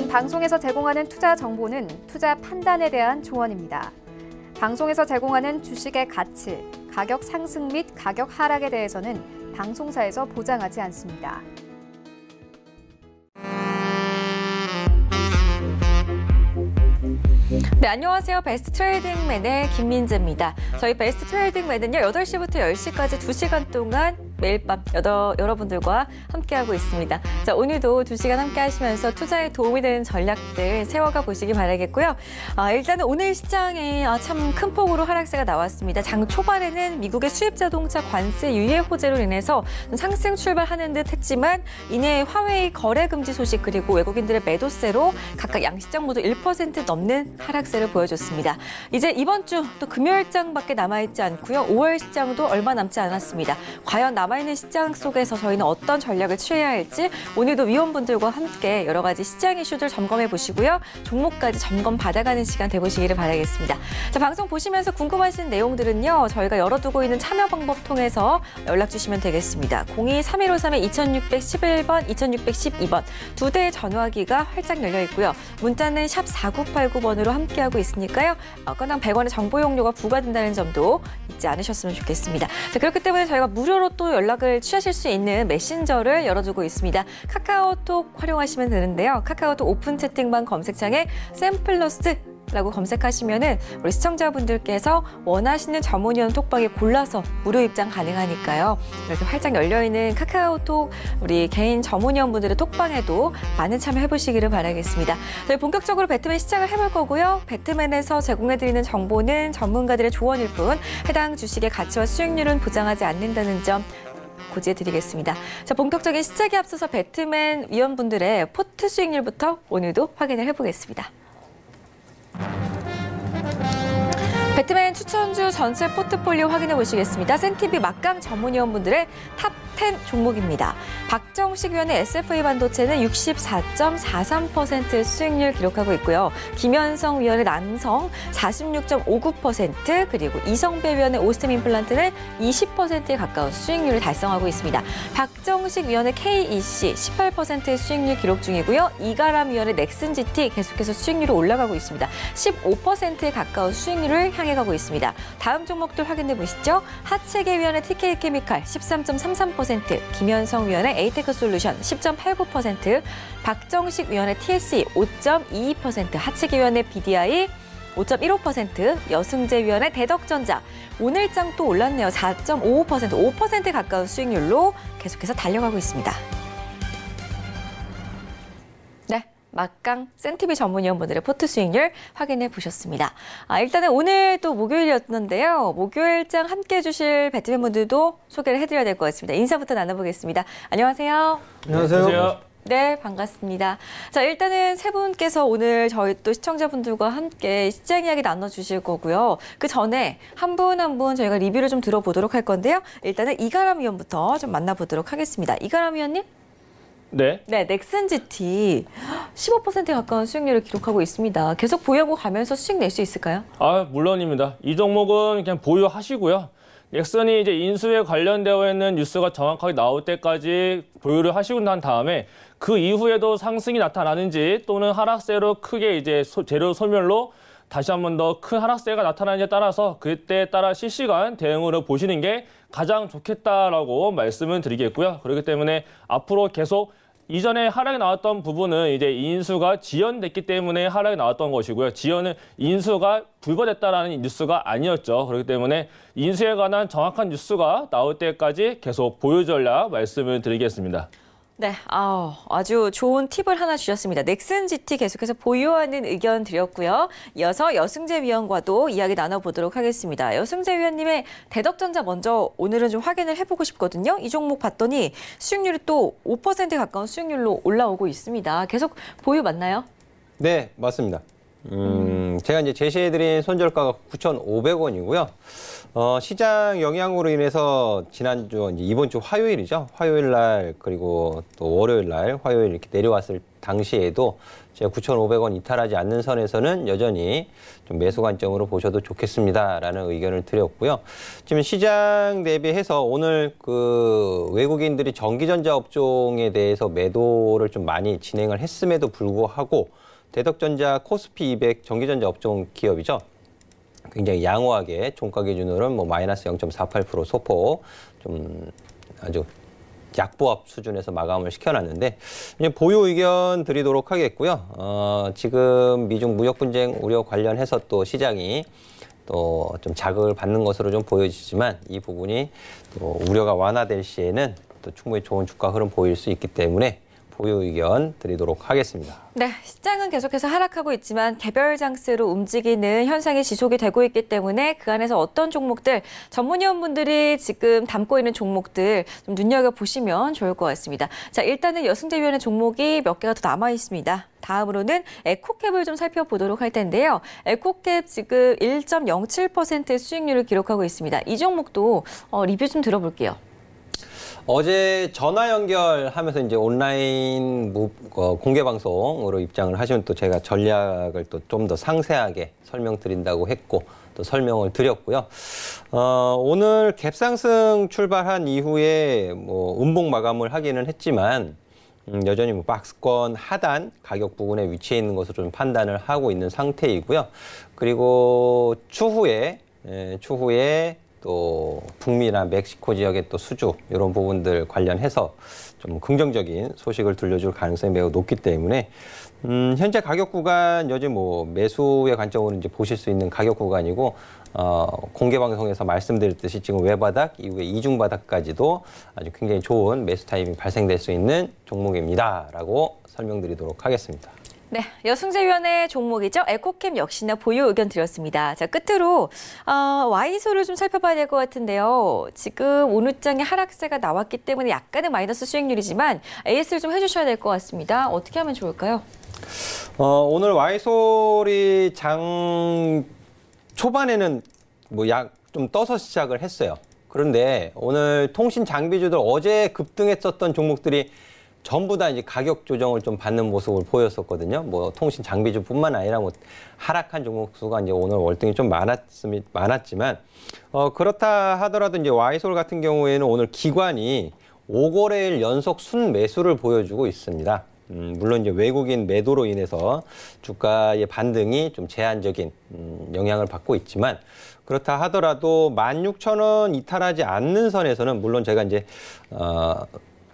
방송에서 제공하는 투자 정보는 투자 판단에 대한 조언입니다. 방송에서 제공하는 주식의 가치, 가격 상승 및 가격 하락에 대해서는 방송사에서 보장하지 않습니다. 네, 안녕하세요. 베스트 트레이딩맨의 김민재입니다. 저희 베스트 트레이딩맨은요, 8시부터 10시까지 2시간 동안 매일 밤 여러분들과 함께하고 있습니다. 자, 오늘도 2시간 함께 하시면서 투자에 도움이 되는 전략들 세워가 보시기 바라겠고요. 일단은 오늘 시장에 참 큰 폭으로 하락세가 나왔습니다. 장 초반에는 미국의 수입 자동차 관세 유예 호재로 인해서 상승 출발하는 듯 했지만 이내 화웨이 거래 금지 소식 그리고 외국인들의 매도세로 각각 양시장 모두 1% 넘는 하락세를 보여줬습니다. 이제 이번 주 또 금요일장밖에 남아있지 않고요. 5월 시장도 얼마 남지 않았습니다. 과연 남아있는 시장 속에서 저희는 어떤 전략을 취해야 할지 오늘도 위원분들과 함께 여러 가지 시장 이슈들 점검해 보시고요. 종목까지 점검 받아가는 시간 돼보시기를 바라겠습니다. 자, 방송 보시면서 궁금하신 내용들은요. 저희가 열어두고 있는 참여 방법 통해서 연락 주시면 되겠습니다. 02-3153-2611번, 2612번 두 대의 전화기가 활짝 열려 있고요. 문자는 샵 4989번으로 함께하고 있으니까요. 건당 100원의 정보 용료가 부과된다는 점도 잊지 않으셨으면 좋겠습니다. 자, 그렇기 때문에 저희가 무료로 또 연락을 취하실 수 있는 메신저를 열어두고 있습니다. 카카오톡 활용하시면 되는데요. 카카오톡 오픈 채팅방 검색창에 샘플러스 라고 검색하시면은 우리 시청자분들께서 원하시는 전문위원 톡방에 골라서 무료 입장 가능하니까요. 이렇게 활짝 열려있는 카카오톡 우리 개인 전문위원분들의 톡방에도 많은 참여해보시기를 바라겠습니다. 저희 본격적으로 배트맨 시작을 해볼 거고요. 배트맨에서 제공해드리는 정보는 전문가들의 조언일 뿐 해당 주식의 가치와 수익률은 보장하지 않는다는 점 고지해드리겠습니다. 자, 본격적인 시작에 앞서서 배트맨 위원분들의 포트 수익률부터 오늘도 확인을 해보겠습니다. 배트맨 추천주 전체 포트폴리오 확인해 보시겠습니다. 센티비 막강 전문위원분들의 탑 10 종목입니다. 박정식 위원의 SFA 반도체는 64.43% 수익률 기록하고 있고요. 김현성 위원의 남성 46.59% 그리고 이성배 위원의 오스템 임플란트는 20%에 가까운 수익률을 달성하고 있습니다. 박정식 위원의 KEC 18%의 수익률 기록 중이고요. 이가람 위원의 넥슨 GT 계속해서 수익률이 올라가고 있습니다. 15%에 가까운 수익률을 향해 가고 있습니다. 다음 종목들 확인해 보시죠. 하체계 위원의 TK 케미칼 13.33%, 김현성 위원의 에이테크 솔루션 10.89%, 박정식 위원의 TSE 5.22%, 하체계 위원의 BDI 5.15%, 여승재 위원의 대덕전자 오늘장 또 올랐네요. 4.55%, 5%에 가까운 수익률로 계속해서 달려가고 있습니다. 네. 막강 센티비 전문위원분들의 포트 수익률 확인해 보셨습니다. 일단은 오늘 또 목요일이었는데요. 목요일장 함께해 주실 배트맨 분들도 소개를 해드려야 될 것 같습니다. 인사부터 나눠보겠습니다. 안녕하세요. 안녕하세요. 네, 반갑습니다. 자, 일단은 세 분께서 오늘 저희 또 시청자분들과 함께 시장 이야기 나눠주실 거고요. 그 전에 한 분 한 분 저희가 리뷰를 좀 들어보도록 할 건데요. 일단은 이가람 위원부터 좀 만나보도록 하겠습니다. 이가람 위원님? 네. 네, 넥슨 GT 15%에 가까운 수익률을 기록하고 있습니다. 계속 보유하고 가면서 수익 낼 수 있을까요? 물론입니다. 이 종목은 그냥 보유하시고요. 넥슨이 이제 인수에 관련되어 있는 뉴스가 정확하게 나올 때까지 보유를 하시고 난 다음에 그 이후에도 상승이 나타나는지 또는 하락세로 크게 이제 재료 소멸로 다시 한 번 더 큰 하락세가 나타나는지에 따라서 그때에 따라 실시간 대응으로 보시는 게 가장 좋겠다라고 말씀을 드리겠고요. 그렇기 때문에 앞으로 계속 이전에 하락이 나왔던 부분은 이제 인수가 지연됐기 때문에 하락이 나왔던 것이고요. 지연은 인수가 불거됐다라는 뉴스가 아니었죠. 그렇기 때문에 인수에 관한 정확한 뉴스가 나올 때까지 계속 보유 전략 말씀을 드리겠습니다. 네, 아주 좋은 팁을 하나 주셨습니다. 넥슨 GT 계속해서 보유하는 의견 드렸고요. 이어서 여승재 위원과도 이야기 나눠보도록 하겠습니다. 여승재 위원님의 대덕전자 먼저 오늘은 좀 확인을 해보고 싶거든요. 이 종목 봤더니 수익률이 또 5%에 가까운 수익률로 올라오고 있습니다. 계속 보유 맞나요? 네, 맞습니다. 제가 이제 제시해드린 손절가가 9,500원이고요. 시장 영향으로 인해서 지난주, 이번 주 화요일이죠. 화요일 날, 그리고 또 월요일 날, 화요일 이렇게 내려왔을 당시에도 제가 9,500원 이탈하지 않는 선에서는 여전히 좀 매수 관점으로 보셔도 좋겠습니다라는 의견을 드렸고요. 지금 시장 대비해서 오늘 그 외국인들이 전기전자 업종에 대해서 매도를 좀 많이 진행을 했음에도 불구하고 대덕전자 코스피 200 전기전자 업종 기업이죠. 굉장히 양호하게 종가 기준으로는 뭐 마이너스 0.48% 소폭 좀 아주 약보합 수준에서 마감을 시켜놨는데 이제 보유 의견 드리도록 하겠고요. 지금 미중 무역 분쟁 우려 관련해서 또 시장이 또 좀 자극을 받는 것으로 좀 보여지지만 이 부분이 또 우려가 완화될 시에는 또 충분히 좋은 주가 흐름 보일 수 있기 때문에 보유 의견 드리도록 하겠습니다. 네, 시장은 계속해서 하락하고 있지만 개별 장세로 움직이는 현상이 지속이 되고 있기 때문에 그 안에서 어떤 종목들, 전문위원분들이 지금 담고 있는 종목들 좀 눈여겨보시면 좋을 것 같습니다. 자, 일단은 여승재위원회 종목이 몇 개가 더 남아 있습니다. 다음으로는 에코캡을 좀 살펴보도록 할 텐데요. 에코캡 지금 1.07%의 수익률을 기록하고 있습니다. 이 종목도 리뷰 좀 들어볼게요. 어제 전화 연결하면서 이제 온라인 공개 방송으로 입장을 하시면 또 제가 전략을 또 좀 더 상세하게 설명드린다고 했고 또 설명을 드렸고요. 오늘 갭상승 출발한 이후에 뭐 음봉 마감을 하기는 했지만 여전히 뭐 박스권 하단 가격 부분에 위치해 있는 것으로 좀 판단을 하고 있는 상태이고요. 그리고 추후에 또 북미나 멕시코 지역의 또 수주 이런 부분들 관련해서 좀 긍정적인 소식을 들려줄 가능성이 매우 높기 때문에 현재 가격 구간 여전히 뭐 매수의 관점으로 이제 보실 수 있는 가격 구간이고 공개 방송에서 말씀드렸듯이 지금 외바닥 이후에 이중 바닥까지도 아주 굉장히 좋은 매수 타이밍 발생될 수 있는 종목입니다라고 설명드리도록 하겠습니다. 네, 여승재위원회 종목이죠. 에코캠 역시나 보유 의견 드렸습니다. 자, 끝으로 와이소를 좀 살펴봐야 될 것 같은데요. 지금 오늘장에 하락세가 나왔기 때문에 약간의 마이너스 수익률이지만 AS를 좀 해주셔야 될 것 같습니다. 어떻게 하면 좋을까요? 오늘 와이솔이 장 초반에는 뭐 좀 떠서 시작을 했어요. 그런데 오늘 통신 장비주들 어제 급등했었던 종목들이 전부 다 이제 가격 조정을 좀 받는 모습을 보였었거든요. 뭐 통신 장비주뿐만 아니라 뭐 하락한 종목 수가 이제 오늘 월등히 좀 많았지만 그렇다 하더라도 이제 와이솔 같은 경우에는 오늘 기관이 5거래일 연속 순매수를 보여주고 있습니다. 물론 이제 외국인 매도로 인해서 주가의 반등이 좀 제한적인 영향을 받고 있지만 그렇다 하더라도 16,000원 이탈하지 않는 선에서는 물론 제가 이제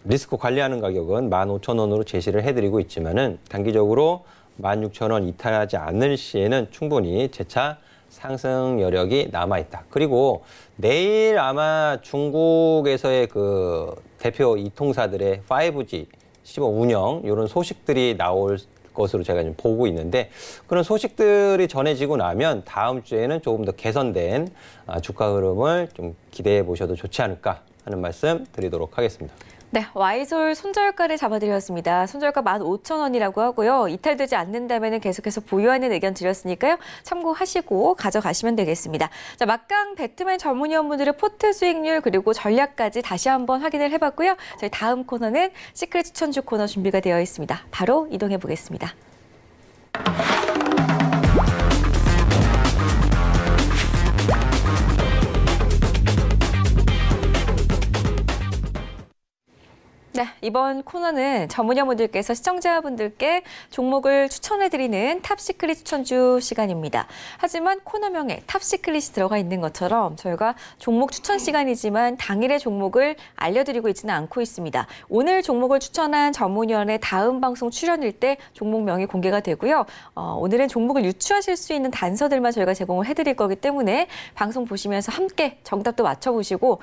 리스크 관리하는 가격은 15,000원으로 제시를 해드리고 있지만은 단기적으로 16,000원 이탈하지 않을 시에는 충분히 재차 상승 여력이 남아있다. 그리고 내일 아마 중국에서의 그 대표 이통사들의 5G 시범 운영 이런 소식들이 나올 것으로 제가 좀 보고 있는데 그런 소식들이 전해지고 나면 다음 주에는 조금 더 개선된 주가 흐름을 좀 기대해 보셔도 좋지 않을까 하는 말씀 드리도록 하겠습니다. 네, 와이솔 손절가를 잡아드렸습니다. 손절가 15,000원이라고 하고요. 이탈되지 않는다면 계속해서 보유하는 의견 드렸으니까요. 참고하시고 가져가시면 되겠습니다. 자, 막강 배트맨 전문위원분들의 포트 수익률 그리고 전략까지 다시 한번 확인을 해봤고요. 저희 다음 코너는 시크릿 추천주 코너 준비가 되어 있습니다. 바로 이동해 보겠습니다. 네, 이번 코너는 전문위원분들께서 시청자분들께 종목을 추천해드리는 탑시크릿 추천주 시간입니다. 하지만 코너명에 탑시크릿이 들어가 있는 것처럼 저희가 종목 추천 시간이지만 당일의 종목을 알려드리고 있지는 않고 있습니다. 오늘 종목을 추천한 전문위원의 다음 방송 출연일 때 종목명이 공개가 되고요. 오늘은 종목을 유추하실 수 있는 단서들만 저희가 제공을 해드릴 거기 때문에 방송 보시면서 함께 정답도 맞춰보시고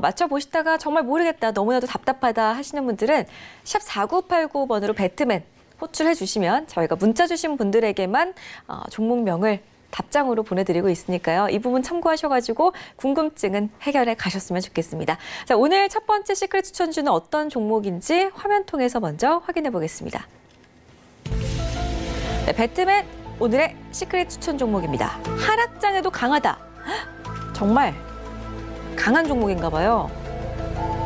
맞춰보시다가 정말 모르겠다, 너무나도 답답하다 하시는 분들은 샵 4989번으로 배트맨 호출해 주시면 저희가 문자 주신 분들에게만 종목명을 답장으로 보내드리고 있으니까요. 이 부분 참고하셔가지고 궁금증은 해결해 가셨으면 좋겠습니다. 자, 오늘 첫 번째 시크릿 추천주는 어떤 종목인지 화면 통해서 먼저 확인해 보겠습니다. 네, 배트맨 오늘의 시크릿 추천 종목입니다. 하락장에도 강하다. 헉, 정말 강한 종목인가 봐요.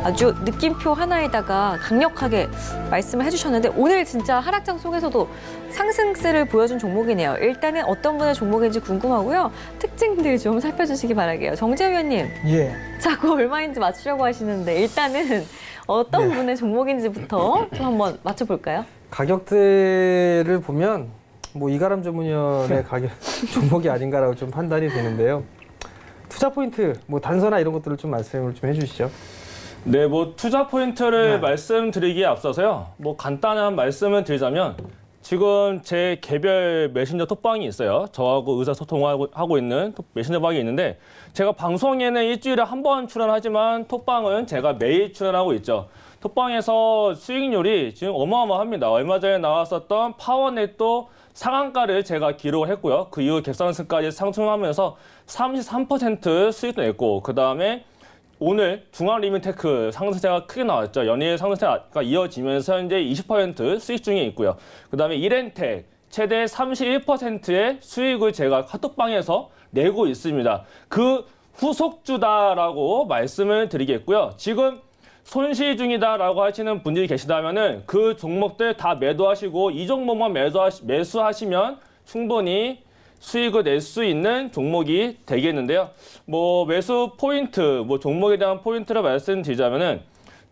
아주 느낌표 하나에다가 강력하게 말씀을 해주셨는데 오늘 진짜 하락장 속에서도 상승세를 보여준 종목이네요. 일단은 어떤 분의 종목인지 궁금하고요. 특징들 좀 살펴주시기 바랄게요. 정재우 위원님. 예. 자꾸 얼마인지 맞추려고 하시는데 일단은 어떤 분의 종목인지부터 좀 한번 맞춰볼까요? 가격대를 보면 뭐 이가람 전문위원의 가격 종목이 아닌가라고 좀 판단이 되는데요. 투자 포인트, 뭐 단서나 이런 것들을 좀 말씀을 좀 해주시죠. 네, 뭐 투자 포인트를 말씀드리기에 앞서서요. 뭐 간단한 말씀을 드리자면 지금 제 개별 메신저 톡방이 있어요. 저하고 의사소통하고 있는 메신저방이 있는데 제가 방송에는 일주일에 한 번 출연하지만 톡방은 제가 매일 출연하고 있죠. 톡방에서 수익률이 지금 어마어마합니다. 얼마 전에 나왔었던 파워넷도 상한가를 제가 기록을 했고요. 그 이후 갭상승까지 상승하면서 33% 수익도 냈고 그다음에 오늘 중앙리민테크 상승세가 크게 나왔죠. 연일 상승세가 이어지면서 현재 20% 수익 중에 있고요. 그다음에 이렌텍 최대 31%의 수익을 제가 카톡방에서 내고 있습니다. 그 후속주다라고 말씀을 드리겠고요. 지금 손실 중이다라고 하시는 분들이 계시다면은 그 종목들 다 매도하시고 이 종목만 매수하시면 충분히 수익을 낼 수 있는 종목이 되겠는데요. 뭐 매수 포인트, 뭐 종목에 대한 포인트를 말씀드리자면은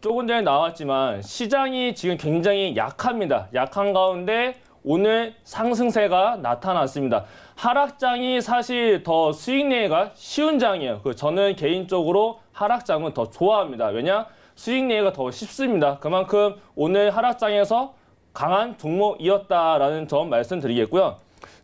조금 전에 나왔지만 시장이 지금 굉장히 약합니다. 약한 가운데 오늘 상승세가 나타났습니다. 하락장이 사실 더 수익 내기가 쉬운 장이에요. 저는 개인적으로 하락장은 더 좋아합니다. 왜냐? 수익 내기가 더 쉽습니다. 그만큼 오늘 하락장에서 강한 종목이었다라는 점 말씀드리겠고요.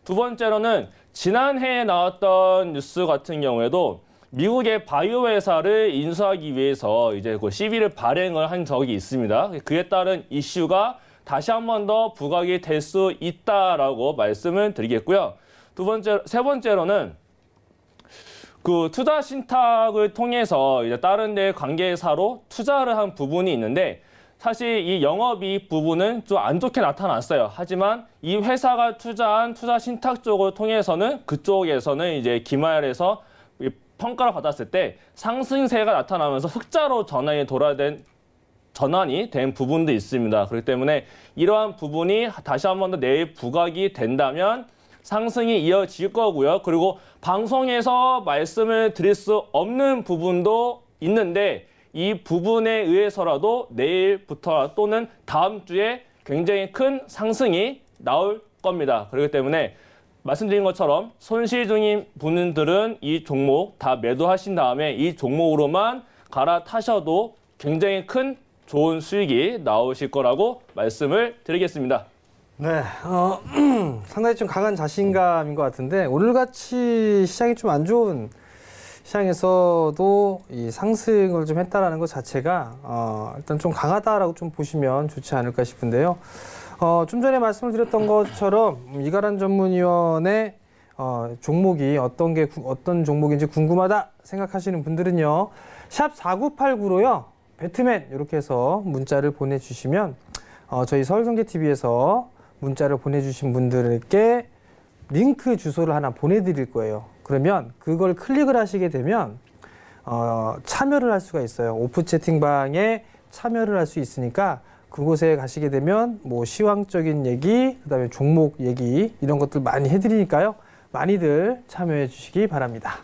두 번째로는 지난해에 나왔던 뉴스 같은 경우에도 미국의 바이오 회사를 인수하기 위해서 이제 그 CB를 발행을 한 적이 있습니다. 그에 따른 이슈가 다시 한 번 더 부각이 될 수 있다라고 말씀을 드리겠고요. 세 번째로는 그 투자 신탁을 통해서 이제 다른 데 관계사로 투자를 한 부분이 있는데 사실 이 영업이익 부분은 좀 안 좋게 나타났어요. 하지만 이 회사가 투자한 투자 신탁 쪽을 통해서는 그쪽에서는 이제 기말에서 평가를 받았을 때 상승세가 나타나면서 흑자로 전환이 된 부분도 있습니다. 그렇기 때문에 이러한 부분이 다시 한 번 더 내일 부각이 된다면 상승이 이어질 거고요. 그리고 방송에서 말씀을 드릴 수 없는 부분도 있는데 이 부분에 의해서라도 내일부터 또는 다음 주에 굉장히 큰 상승이 나올 겁니다. 그렇기 때문에 말씀드린 것처럼 손실 중인 분들은 이 종목 다 매도하신 다음에 이 종목으로만 갈아타셔도 굉장히 큰 좋은 수익이 나오실 거라고 말씀을 드리겠습니다. 네, 상당히 좀 강한 자신감인 것 같은데 오늘같이 시장이 좀 안 좋은 시장에서도 이 상승을 좀 했다라는 것 자체가 일단 좀 강하다라고 좀 보시면 좋지 않을까 싶은데요. 좀 전에 말씀을 드렸던 것처럼 이가람 전문위원의 종목이 어떤 종목인지 궁금하다 생각하시는 분들은요. 샵 4989로요. 배트맨 이렇게 해서 문자를 보내주시면 저희 서울경제TV에서 문자를 보내주신 분들께 링크 주소를 하나 보내드릴 거예요. 그러면 그걸 클릭을 하시게 되면 참여를 할 수가 있어요. 오프 채팅방에 참여를 할 수 있으니까 그곳에 가시게 되면 뭐 시황적인 얘기, 그다음에 종목 얘기 이런 것들 많이 해드리니까요. 많이들 참여해 주시기 바랍니다.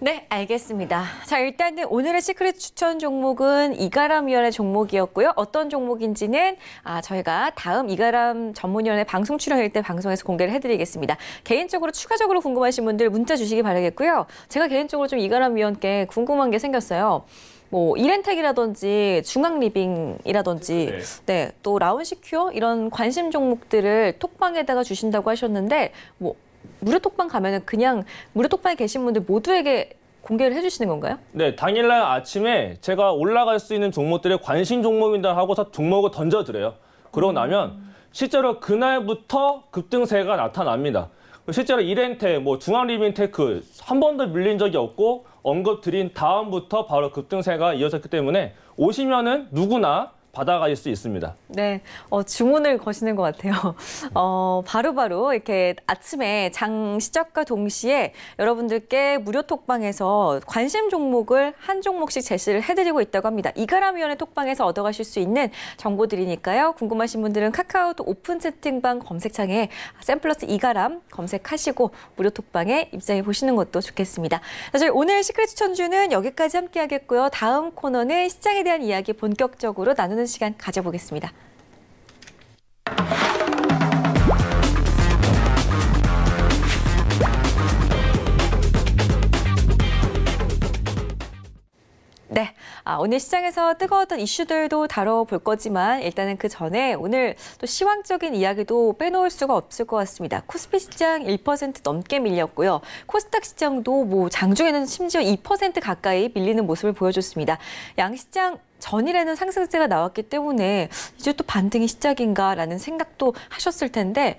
네, 알겠습니다. 자, 일단은 오늘의 시크릿 추천 종목은 이가람 위원의 종목이었고요. 어떤 종목인지는 저희가 다음 이가람 전문위원회 방송 출연할 때 방송에서 공개를 해드리겠습니다. 개인적으로 추가적으로 궁금하신 분들 문자 주시기 바라겠고요. 제가 개인적으로 좀 이가람 위원께 궁금한 게 생겼어요. 뭐 이렌텍이라든지 중앙리빙이라든지 네, 또 라운시큐어 이런 관심 종목들을 톡방에다가 주신다고 하셨는데 뭐 무료 톡방 가면은 그냥 무료 톡방에 계신 분들 모두에게 공개를 해주시는 건가요? 네, 당일날 아침에 제가 올라갈 수 있는 종목들의 관심 종목이다 하고서 종목을 던져드려요. 그러고 나면 실제로 그날부터 급등세가 나타납니다. 실제로 이렌텍, 뭐 중앙리민테크 한 번도 밀린 적이 없고 언급드린 다음부터 바로 급등세가 이어졌기 때문에 오시면은 누구나 받아가실 수 있습니다. 네, 주문을 거시는 것 같아요. 바로바로 이렇게 아침에 장 시작과 동시에 여러분들께 무료 톡방에서 관심 종목을 한 종목씩 제시를 해드리고 있다고 합니다. 이가람위원회 톡방에서 얻어가실 수 있는 정보들이니까요. 궁금하신 분들은 카카오톡 오픈 채팅방 검색창에 샘플러스 이가람 검색하시고 무료 톡방에 입장해 보시는 것도 좋겠습니다. 사실 오늘 시크릿 추천주는 여기까지 함께하겠고요. 다음 코너는 시장에 대한 이야기 본격적으로 나누는 시간 가져보겠습니다. 네, 오늘 시장에서 뜨거웠던 이슈들도 다뤄볼 거지만 일단은 그 전에 오늘 또 시황적인 이야기도 빼놓을 수가 없을 것 같습니다. 코스피 시장 1% 넘게 밀렸고요. 코스닥 시장도 뭐 장중에는 심지어 2% 가까이 밀리는 모습을 보여줬습니다. 양시장 전일에는 상승세가 나왔기 때문에 이제 또 반등이 시작인가라는 생각도 하셨을 텐데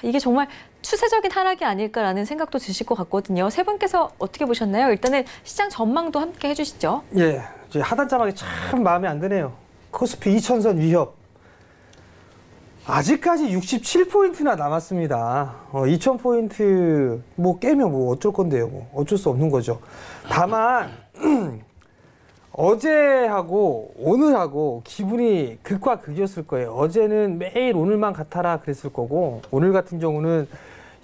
이게 정말 추세적인 하락이 아닐까라는 생각도 드실 것 같거든요. 세 분께서 어떻게 보셨나요? 일단은 시장 전망도 함께 해주시죠. 예, 이제 하단자막이 참 마음에 안 드네요. 코스피 2000선 위협. 아직까지 67포인트나 남았습니다. 2000포인트 뭐 깨면 뭐 어쩔 건데요. 뭐 어쩔 수 없는 거죠. 다만 어제하고 오늘하고 기분이 극과 극이었을 거예요. 어제는 매일 오늘만 같아라 그랬을 거고 오늘 같은 경우는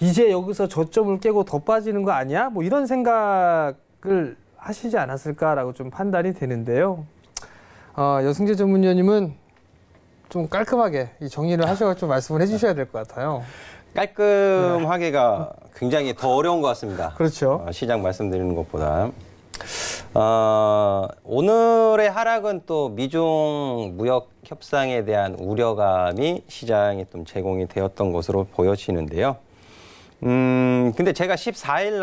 이제 여기서 저점을 깨고 더 빠지는 거 아니야? 뭐 이런 생각을 하시지 않았을까라고 좀 판단이 되는데요. 여승재 전문위원님은 좀 깔끔하게 이 정리를 하셔서 좀 말씀을 해주셔야 될 것 같아요. 깔끔하게가 굉장히 더 어려운 것 같습니다. 그렇죠. 시장 말씀드리는 것보다. 오늘의 하락은 또 미중 무역 협상에 대한 우려감이 시장에 좀 제공이 되었던 것으로 보여지는데요. 근데 제가 14일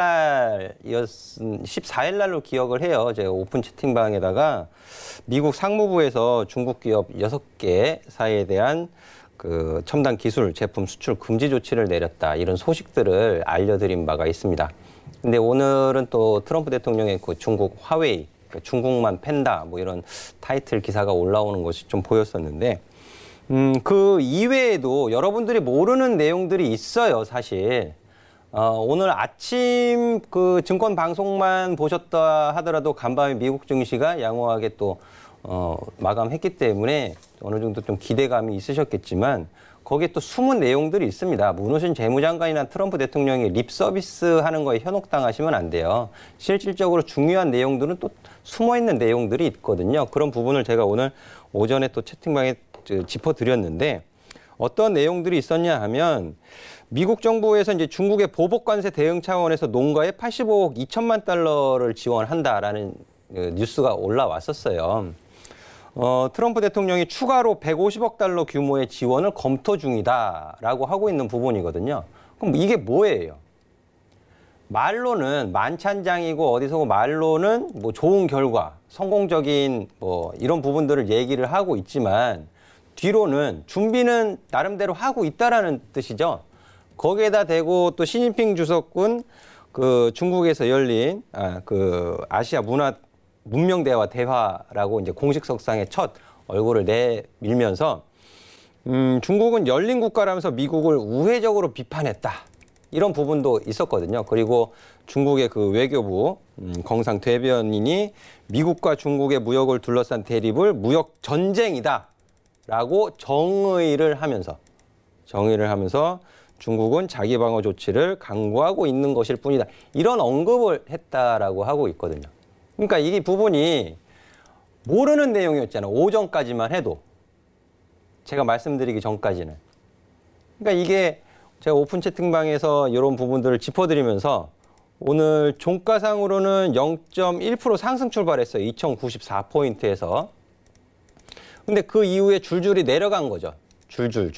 날로 기억을 해요. 제가 오픈 채팅방에다가 미국 상무부에서 중국 기업 6개사에 대한 그 첨단 기술 제품 수출 금지 조치를 내렸다. 이런 소식들을 알려드린 바가 있습니다. 근데 오늘은 또 트럼프 대통령의 그 중국 화웨이, 중국만 팬다, 뭐 이런 타이틀 기사가 올라오는 것이 좀 보였었는데, 그 이외에도 여러분들이 모르는 내용들이 있어요, 사실. 오늘 아침 그 증권 방송만 보셨다 하더라도 간밤에 미국 증시가 양호하게 또, 마감했기 때문에 어느 정도 좀 기대감이 있으셨겠지만, 거기에 또 숨은 내용들이 있습니다. 문호준 재무장관이나 트럼프 대통령이 립 서비스 하는 거에 현혹당하시면 안 돼요. 실질적으로 중요한 내용들은 또 숨어있는 내용들이 있거든요. 그런 부분을 제가 오늘 오전에 또 채팅방에 짚어드렸는데 어떤 내용들이 있었냐 하면 미국 정부에서 이제 중국의 보복 관세 대응 차원에서 농가에 85억 2천만 달러를 지원한다라는 뉴스가 올라왔었어요. 트럼프 대통령이 추가로 150억 달러 규모의 지원을 검토 중이다라고 하고 있는 부분이거든요. 그럼 이게 뭐예요? 말로는 만찬장이고 어디서 말로는 뭐 좋은 결과, 성공적인 뭐 이런 부분들을 얘기를 하고 있지만 뒤로는 준비는 나름대로 하고 있다라는 뜻이죠. 거기에다 대고 또 시진핑 주석군 그 중국에서 열린 그 아시아 문명대화 대화라고 이제 공식석상에 첫 얼굴을 내밀면서 중국은 열린 국가라면서 미국을 우회적으로 비판했다. 이런 부분도 있었거든요. 그리고 중국의 그 외교부 경상 대변인이 미국과 중국의 무역을 둘러싼 대립을 무역 전쟁이다라고 정의를 하면서 중국은 자기 방어 조치를 강구하고 있는 것일 뿐이다. 이런 언급을 했다라고 하고 있거든요. 그러니까 이 부분이 모르는 내용이었잖아요. 오전까지만 해도. 제가 말씀드리기 전까지는. 그러니까 이게 제가 오픈 채팅방에서 이런 부분들을 짚어드리면서 오늘 종가상으로는 0.1% 상승 출발했어요. 2094포인트에서. 근데 그 이후에 줄줄이 내려간 거죠. 줄줄.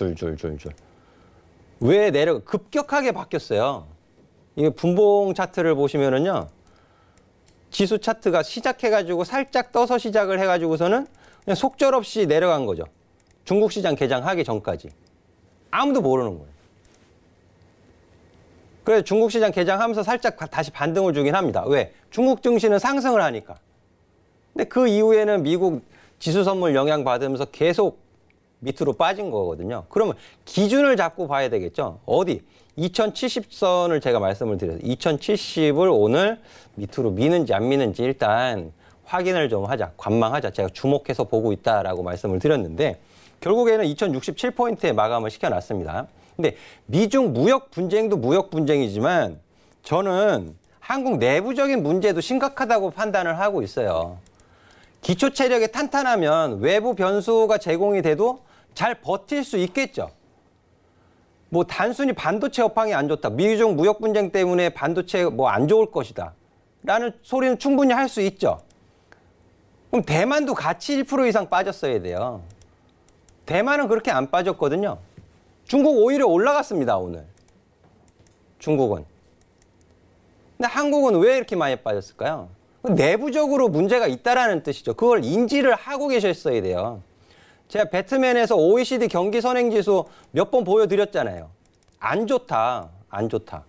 왜 급격하게 바뀌었어요. 이게 분봉 차트를 보시면은요. 지수 차트가 시작해가지고 살짝 떠서 시작을 해가지고서는 그냥 속절없이 내려간 거죠. 중국 시장 개장하기 전까지. 아무도 모르는 거예요. 그래서 중국 시장 개장하면서 살짝 다시 반등을 주긴 합니다. 왜? 중국 증시는 상승을 하니까. 근데 그 이후에는 미국 지수 선물 영향 받으면서 계속 밑으로 빠진 거거든요. 그러면 기준을 잡고 봐야 되겠죠. 어디? 2070선을 제가 말씀을 드렸어요. 2070을 오늘 밑으로 미는지 안 미는지 일단 확인을 좀 하자. 관망하자. 제가 주목해서 보고 있다라고 말씀을 드렸는데 결국에는 2067포인트에 마감을 시켜놨습니다. 근데 미중 무역 분쟁도 무역 분쟁이지만 저는 한국 내부적인 문제도 심각하다고 판단을 하고 있어요. 기초 체력이 탄탄하면 외부 변수가 제공이 돼도 잘 버틸 수 있겠죠. 뭐 단순히 반도체 업황이 안 좋다. 미중 무역 분쟁 때문에 반도체 뭐 안 좋을 것이다. 라는 소리는 충분히 할 수 있죠. 그럼 대만도 같이 1% 이상 빠졌어야 돼요. 대만은 그렇게 안 빠졌거든요. 중국 오히려 올라갔습니다, 오늘. 중국은. 근데 한국은 왜 이렇게 많이 빠졌을까요? 내부적으로 문제가 있다라는 뜻이죠. 그걸 인지를 하고 계셨어야 돼요. 제가 배트맨에서 OECD 경기 선행지수 몇 번 보여드렸잖아요. 안 좋다. 안 좋다.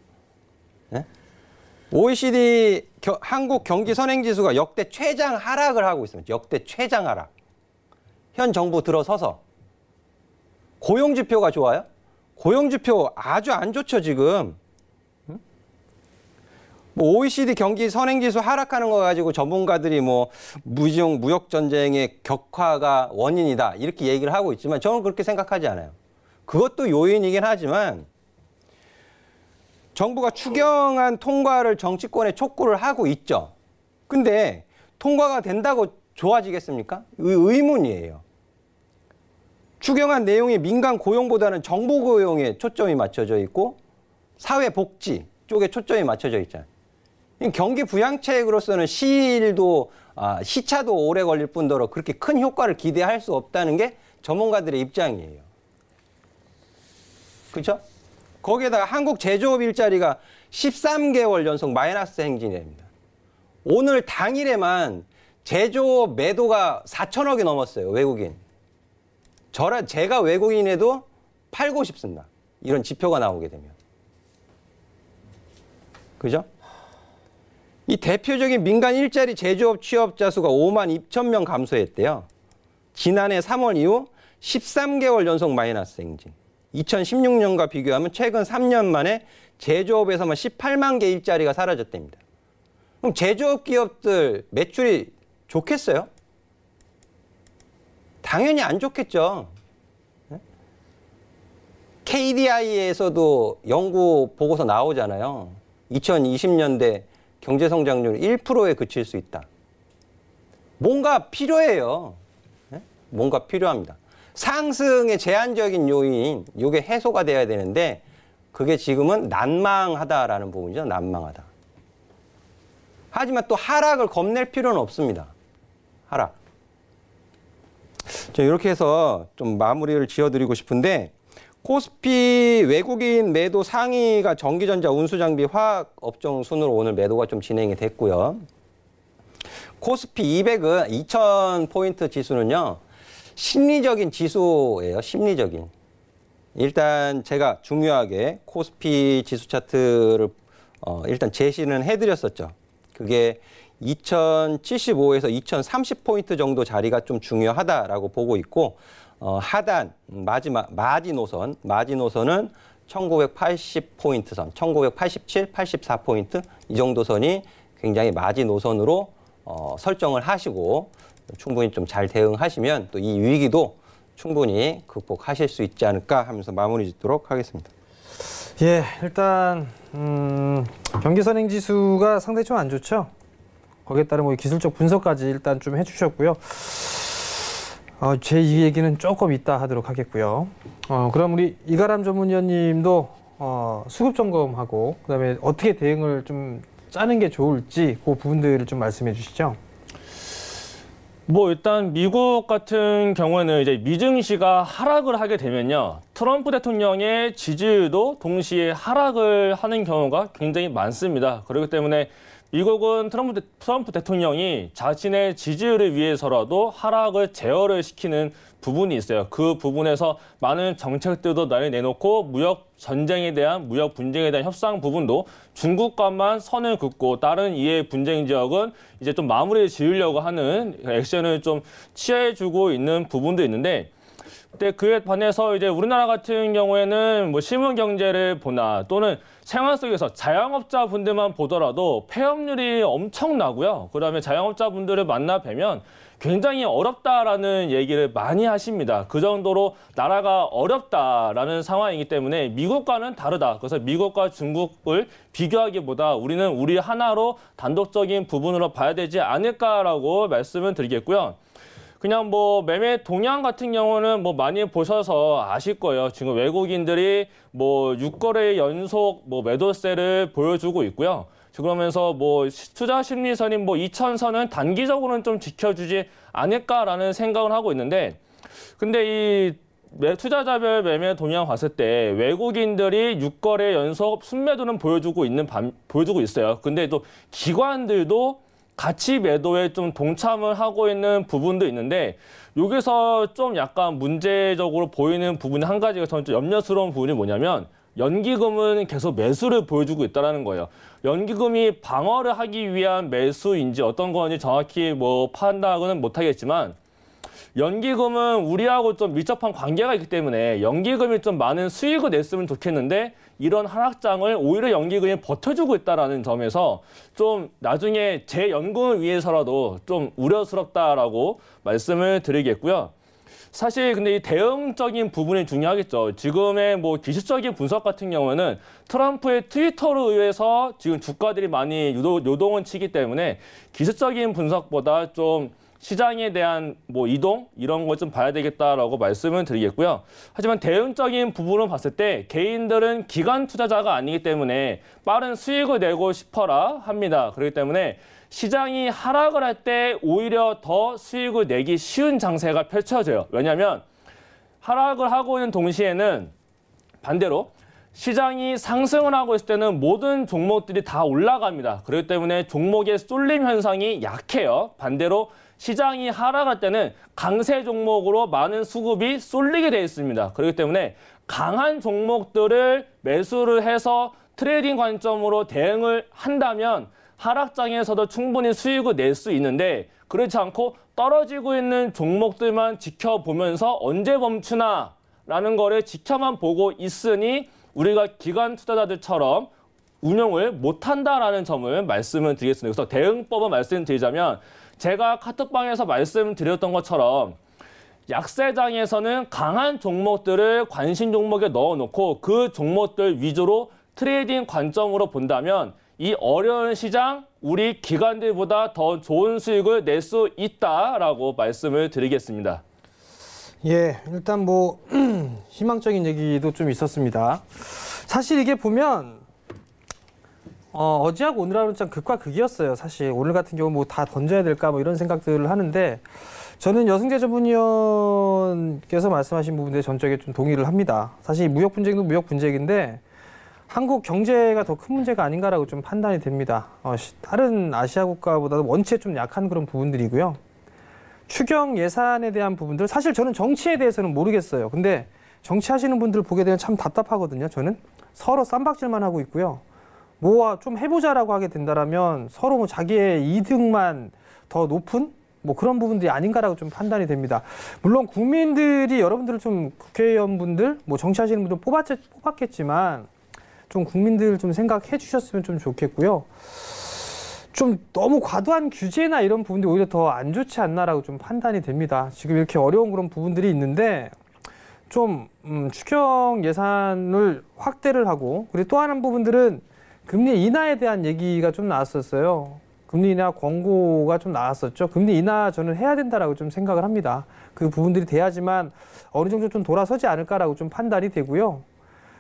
네? OECD 한국 경기 선행지수가 역대 최장 하락을 하고 있습니다. 역대 최장 하락. 현 정부 들어서서. 고용지표가 좋아요? 고용지표 아주 안 좋죠, 지금. 뭐 OECD 경기 선행지수 하락하는 거 가지고 전문가들이 뭐 무중 무역 전쟁의 격화가 원인이다 이렇게 얘기를 하고 있지만 저는 그렇게 생각하지 않아요. 그것도 요인이긴 하지만 정부가 추경안 통과를 정치권에 촉구를 하고 있죠. 근데 통과가 된다고 좋아지겠습니까? 의문이에요. 추경안 내용이 민간 고용보다는 정부 고용에 초점이 맞춰져 있고 사회복지 쪽에 초점이 맞춰져 있잖아요. 경기 부양책으로서는 시차도 오래 걸릴 뿐더러 그렇게 큰 효과를 기대할 수 없다는 게 전문가들의 입장이에요. 그렇죠? 거기에다가 한국 제조업 일자리가 13개월 연속 마이너스 행진입니다. 오늘 당일에만 제조업 매도가 4천억이 넘었어요. 외국인. 제가 외국인에도 팔고 싶습니다. 이런 지표가 나오게 되면. 그죠? 이 대표적인 민간 일자리 제조업 취업자 수가 5만 2천 명 감소했대요. 지난해 3월 이후 13개월 연속 마이너스 행진. 2016년과 비교하면 최근 3년 만에 제조업에서만 18만 개 일자리가 사라졌답니다. 그럼 제조업 기업들 매출이 좋겠어요? 당연히 안 좋겠죠. KDI에서도 연구 보고서 나오잖아요. 2020년대 경제성장률 1%에 그칠 수 있다. 뭔가 필요해요. 뭔가 필요합니다. 상승의 제한적인 요인, 이게 해소가 돼야 되는데 그게 지금은 난망하다라는 부분이죠. 난망하다. 하지만 또 하락을 겁낼 필요는 없습니다. 하락. 자, 이렇게 해서 좀 마무리를 지어드리고 싶은데 코스피 외국인 매도 상위가 전기전자, 운수장비, 화학 업종 순으로 오늘 매도가 좀 진행이 됐고요. 코스피 200은 2000포인트 지수는요. 심리적인 지수예요. 심리적인. 일단 제가 중요하게 코스피 지수 차트를 일단 제시는 해드렸었죠. 그게 2075에서 2030포인트 정도 자리가 좀 중요하다라고 보고 있고 하단 마지막 마지노선은 1980포인트 선, 1987, 84포인트 이 정도 선이 굉장히 마지노선으로 설정을 하시고 충분히 좀 잘 대응하시면 또 이 위기도 충분히 극복하실 수 있지 않을까 하면서 마무리 짓도록 하겠습니다. 예, 일단 경기선행지수가 상당히 좀 안 좋죠. 거기에 따른 뭐 기술적 분석까지 일단 좀 해주셨고요. 제 이 얘기는 조금 이따 하도록 하겠고요. 그럼 우리 이가람 전문위원님도 수급 점검하고 그다음에 어떻게 대응을 좀 짜는 게 좋을지 그 부분들을 좀 말씀해 주시죠. 뭐 일단 미국 같은 경우에는 이제 미증시가 하락을 하게 되면요. 트럼프 대통령의 지지율도 동시에 하락을 하는 경우가 굉장히 많습니다. 그렇기 때문에 미국은 트럼프 대통령이 자신의 지지율을 위해서라도 하락을 제어를 시키는 부분이 있어요. 그 부분에서 많은 정책들도 내놓고 무역 전쟁에 대한 무역 분쟁에 대한 협상 부분도 중국과만 선을 긋고 다른 이해 분쟁 지역은 이제 좀 마무리 지으려고 하는 액션을 좀 취해주고 있는 부분도 있는데 근데 그에 반해서 이제 우리나라 같은 경우에는 뭐 실무 경제를 보나 또는 생활 속에서 자영업자분들만 보더라도 폐업률이 엄청나고요. 그다음에 자영업자분들을 만나 뵈면 굉장히 어렵다라는 얘기를 많이 하십니다. 그 정도로 나라가 어렵다라는 상황이기 때문에 미국과는 다르다. 그래서 미국과 중국을 비교하기보다 우리는 우리 하나로 단독적인 부분으로 봐야 되지 않을까라고 말씀을 드리겠고요. 그냥 뭐 매매 동향 같은 경우는 뭐 많이 보셔서 아실 거예요. 지금 외국인들이 뭐 6거래 연속 뭐 매도세를 보여주고 있고요. 그러면서 뭐 투자 심리선인 뭐 2000선은 단기적으로는 좀 지켜주지 않을까라는 생각을 하고 있는데 근데 이 투자자별 매매 동향 봤을 때 외국인들이 6거래 연속 순매도는 보여주고 있어요. 근데 또 기관들도 같이 매도에 좀 동참을 하고 있는 부분도 있는데 여기서 좀 약간 문제적으로 보이는 부분이 한 가지가 저는 좀 염려스러운 부분이 뭐냐면 연기금은 계속 매수를 보여주고 있다는 거예요. 연기금이 방어를 하기 위한 매수인지 어떤 건지 정확히 뭐 판단은 못하겠지만 연기금은 우리하고 좀 밀접한 관계가 있기 때문에 연기금이 좀 많은 수익을 냈으면 좋겠는데 이런 하락장을 오히려 연기금이 버텨주고 있다는 점에서 좀 나중에 제 연금을 위해서라도 좀 우려스럽다라고 말씀을 드리겠고요. 사실 근데 이 대응적인 부분이 중요하겠죠. 지금의 뭐 기술적인 분석 같은 경우는 트럼프의 트위터로 의해서 지금 주가들이 많이 요동을 치기 때문에 기술적인 분석보다 좀 시장에 대한 뭐 이동 이런 걸 좀 봐야 되겠다라고 말씀을 드리겠고요. 하지만 대응적인 부분을 봤을 때 개인들은 기관 투자자가 아니기 때문에 빠른 수익을 내고 싶어라 합니다. 그렇기 때문에 시장이 하락을 할 때 오히려 더 수익을 내기 쉬운 장세가 펼쳐져요. 왜냐하면 하락을 하고 있는 동시에는 반대로 시장이 상승을 하고 있을 때는 모든 종목들이 다 올라갑니다. 그렇기 때문에 종목의 쏠림 현상이 약해요. 반대로 시장이 하락할 때는 강세 종목으로 많은 수급이 쏠리게 되어 있습니다. 그렇기 때문에 강한 종목들을 매수를 해서 트레이딩 관점으로 대응을 한다면 하락장에서도 충분히 수익을 낼 수 있는데 그렇지 않고 떨어지고 있는 종목들만 지켜보면서 언제 멈추나 라는 거를 지켜만 보고 있으니 우리가 기관 투자자들처럼 운영을 못한다라는 점을 말씀을 드리겠습니다. 그래서 대응법을 말씀드리자면 제가 카톡방에서 말씀드렸던 것처럼 약세장에서는 강한 종목들을 관심 종목에 넣어놓고 그 종목들 위주로 트레이딩 관점으로 본다면 이 어려운 시장 우리 기관들보다 더 좋은 수익을 낼 수 있다라고 말씀을 드리겠습니다. 예, 일단 뭐 희망적인 얘기도 좀 있었습니다. 사실 이게 보면 어제하고 오늘하고는 참 극과 극이었어요. 사실 오늘 같은 경우 뭐 다 던져야 될까 뭐 이런 생각들을 하는데 저는 여승재 전문위원께서 말씀하신 부분에 전적에 좀 동의를 합니다. 사실 무역 분쟁도 무역 분쟁인데 한국 경제가 더 큰 문제가 아닌가라고 좀 판단이 됩니다. 다른 아시아 국가보다도 원체 좀 약한 그런 부분들이고요. 추경 예산에 대한 부분들 사실 저는 정치에 대해서는 모르겠어요. 근데 정치하시는 분들 보게 되면 참 답답하거든요. 저는 서로 쌈박질만 하고 있고요. 뭐 좀 해보자라고 하게 된다라면 서로 뭐 자기의 이득만 더 높은 뭐 그런 부분들이 아닌가라고 좀 판단이 됩니다. 물론 국민들이 여러분들을 좀 국회의원분들 뭐 정치하시는 분들 뽑았겠지만 좀 국민들 좀 생각해 주셨으면 좀 좋겠고요. 좀 너무 과도한 규제나 이런 부분들이 오히려 더 안 좋지 않나라고 좀 판단이 됩니다. 지금 이렇게 어려운 그런 부분들이 있는데 좀 추경 예산을 확대를 하고 그리고 또 하나는 부분들은 금리 인하에 대한 얘기가 좀 나왔었어요. 금리 인하 권고가 좀 나왔었죠. 금리 인하 저는 해야 된다라고 좀 생각을 합니다. 그 부분들이 돼야지만 어느 정도 좀 돌아서지 않을까라고 좀 판단이 되고요.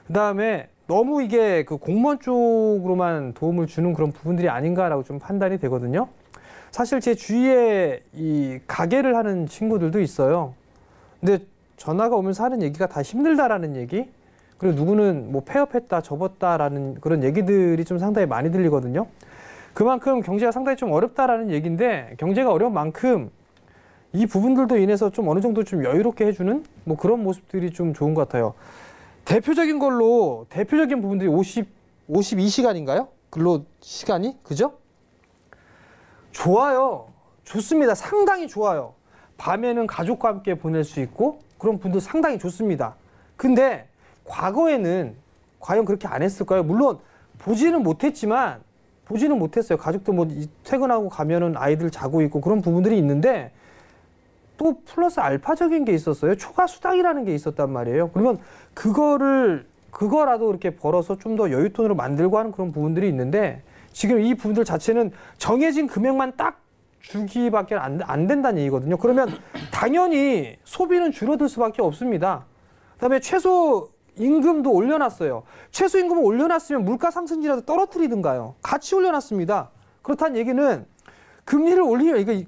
그다음에 너무 이게 그 공무원 쪽으로만 도움을 주는 그런 부분들이 아닌가라고 좀 판단이 되거든요. 사실 제 주위에 이 가게를 하는 친구들도 있어요. 근데 전화가 오면서 하는 얘기가 다 힘들다라는 얘기, 그리고 누구는 뭐 폐업했다, 접었다라는 그런 얘기들이 좀 상당히 많이 들리거든요. 그만큼 경제가 상당히 좀 어렵다라는 얘기인데 경제가 어려운 만큼 이 부분들도 인해서 좀 어느 정도 좀 여유롭게 해주는 뭐 그런 모습들이 좀 좋은 것 같아요. 대표적인 부분들이 52시간인가요? 근로 시간이? 그죠? 좋아요. 좋습니다. 상당히 좋아요. 밤에는 가족과 함께 보낼 수 있고 그런 분들 상당히 좋습니다. 근데 과거에는 과연 그렇게 안 했을까요? 물론 보지는 못했어요. 가족도 뭐 퇴근하고 가면은 아이들 자고 있고 그런 부분들이 있는데 또 플러스 알파적인 게 있었어요. 초과 수당이라는 게 있었단 말이에요. 그러면 그거라도 이렇게 벌어서 좀 더 여윳돈으로 만들고 하는 그런 부분들이 있는데 지금 이 부분들 자체는 정해진 금액만 딱 주기밖에 안 된다는 얘기거든요. 그러면 당연히 소비는 줄어들 수밖에 없습니다. 그다음에 최소임금도 올려놨어요. 최소임금을 올려놨으면 물가 상승률이라도 떨어뜨리든가요. 같이 올려놨습니다. 그렇다는 얘기는 금리를 올리면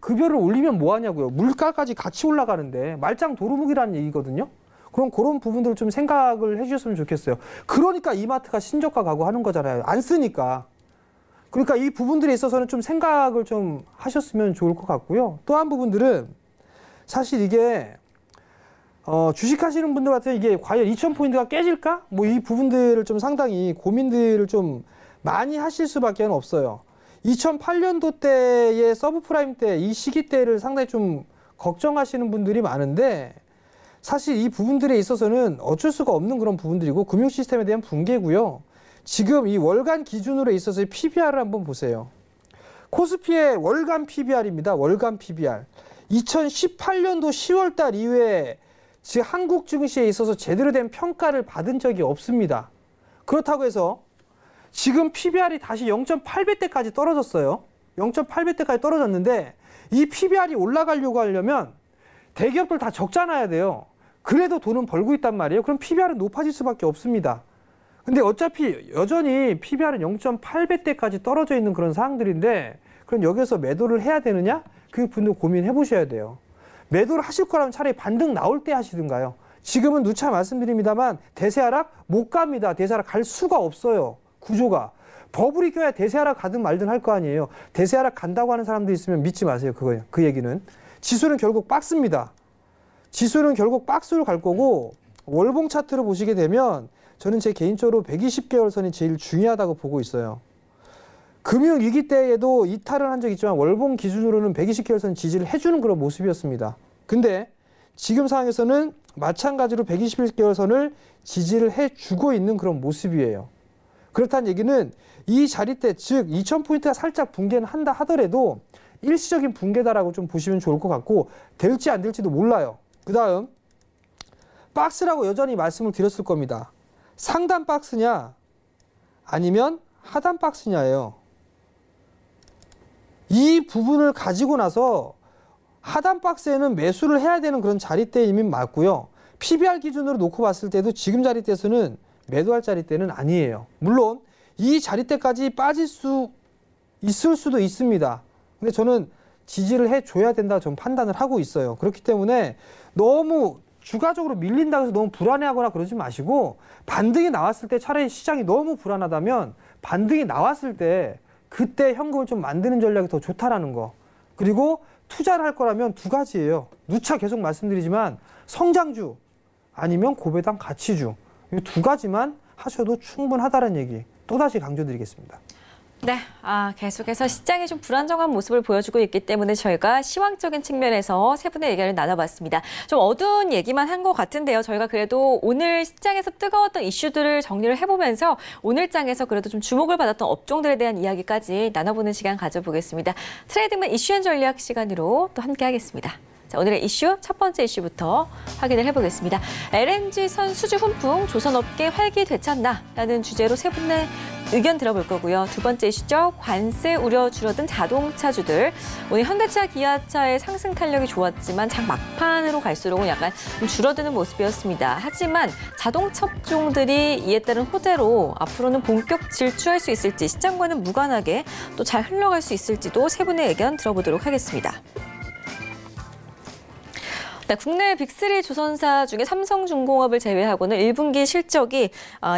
급여를 올리면 뭐 하냐고요. 물가까지 같이 올라가는데 말짱 도루묵이라는 얘기거든요. 그럼 그런 부분들을 좀 생각을 해주셨으면 좋겠어요. 그러니까 이마트가 신저가 가고 하는 거잖아요. 안 쓰니까. 그러니까 이 부분들에 있어서는 좀 생각을 좀 하셨으면 좋을 것 같고요. 또 한 부분들은 사실 이게 주식하시는 분들 같은 이게 과연 2,000포인트가 깨질까? 뭐 이 부분들을 좀 상당히 고민들을 좀 많이 하실 수밖에 없어요. 2008년도 때의 서브프라임 때 이 시기 때를 상당히 좀 걱정하시는 분들이 많은데 사실 이 부분들에 있어서는 어쩔 수가 없는 그런 부분들이고 금융 시스템에 대한 붕괴고요. 지금 이 월간 기준으로 있어서 PBR을 한번 보세요. 코스피의 월간 PBR입니다. 월간 PBR. 2018년도 10월 달 이후에 지금 한국 증시에 있어서 제대로 된 평가를 받은 적이 없습니다. 그렇다고 해서 지금 PBR이 다시 0.8배대까지 떨어졌어요. 0.8배대까지 떨어졌는데 이 PBR이 올라가려고 하려면 대기업들 다 적자 나야 돼요. 그래도 돈은 벌고 있단 말이에요. 그럼 PBR은 높아질 수밖에 없습니다. 근데 어차피 여전히 PBR은 0.8배대까지 떨어져 있는 그런 상황들인데 그럼 여기서 매도를 해야 되느냐? 그 분들 고민해 보셔야 돼요. 매도를 하실 거라면 차라리 반등 나올 때 하시든가요. 지금은 누차 말씀드립니다만 대세 하락 못 갑니다. 대세 하락 갈 수가 없어요. 구조가. 버블이 껴야 대세 하락 가든 말든 할 거 아니에요. 대세 하락 간다고 하는 사람도 있으면 믿지 마세요. 그거예요. 그 얘기는. 지수는 결국 박스입니다. 지수는 결국 박스로 갈 거고 월봉 차트를 보시게 되면 저는 제 개인적으로 120개월 선이 제일 중요하다고 보고 있어요. 금융위기 때에도 이탈을 한 적이 있지만 월봉 기준으로는 120개월 선 지지를 해주는 그런 모습이었습니다. 근데 지금 상황에서는 마찬가지로 121개월 선을 지지를 해주고 있는 그런 모습이에요. 그렇다는 얘기는 이 자리대 즉 2000포인트가 살짝 붕괴는 한다 하더라도 일시적인 붕괴다라고 좀 보시면 좋을 것 같고 될지 안 될지도 몰라요. 그 다음 박스라고 여전히 말씀을 드렸을 겁니다. 상단 박스냐 아니면 하단 박스냐예요. 이 부분을 가지고 나서 하단 박스에는 매수를 해야 되는 그런 자리대이면 맞고요. PBR 기준으로 놓고 봤을 때도 지금 자리대에서는 매도할 자리대는 아니에요. 물론 이 자리대까지 빠질 수 있을 수도 있습니다. 근데 저는 지지를 해줘야 된다고 좀 판단을 하고 있어요. 그렇기 때문에 너무 주가적으로 밀린다고 해서 너무 불안해하거나 그러지 마시고 반등이 나왔을 때 차라리 시장이 너무 불안하다면 반등이 나왔을 때 그때 현금을 좀 만드는 전략이 더 좋다라는 거. 그리고 투자를 할 거라면 두 가지예요. 누차 계속 말씀드리지만 성장주 아니면 고배당 가치주. 이 두 가지만 하셔도 충분하다는 얘기 또다시 강조드리겠습니다. 네, 계속해서 시장이 좀 불안정한 모습을 보여주고 있기 때문에 저희가 시황적인 측면에서 세 분의 의견을 나눠봤습니다. 좀 어두운 얘기만 한 것 같은데요. 저희가 그래도 오늘 시장에서 뜨거웠던 이슈들을 정리를 해보면서 오늘 장에서 그래도 좀 주목을 받았던 업종들에 대한 이야기까지 나눠보는 시간 가져보겠습니다. 트레이딩맨 이슈앤 전략 시간으로 또 함께하겠습니다. 자, 오늘의 이슈 첫 번째 이슈부터 확인을 해보겠습니다. LNG선 수주 훈풍 조선업계 활기 되찾나라는 주제로 세 분의 의견 들어볼 거고요. 두 번째 이슈죠. 관세 우려 줄어든 자동차주들. 오늘 현대차, 기아차의 상승 탄력이 좋았지만 장 막판으로 갈수록은 약간 좀 줄어드는 모습이었습니다. 하지만 자동차 업종들이 이에 따른 호재로 앞으로는 본격 질주할 수 있을지 시장과는 무관하게 또 잘 흘러갈 수 있을지도 세 분의 의견 들어보도록 하겠습니다. 자, 국내 빅3 조선사 중에 삼성중공업을 제외하고는 1분기 실적이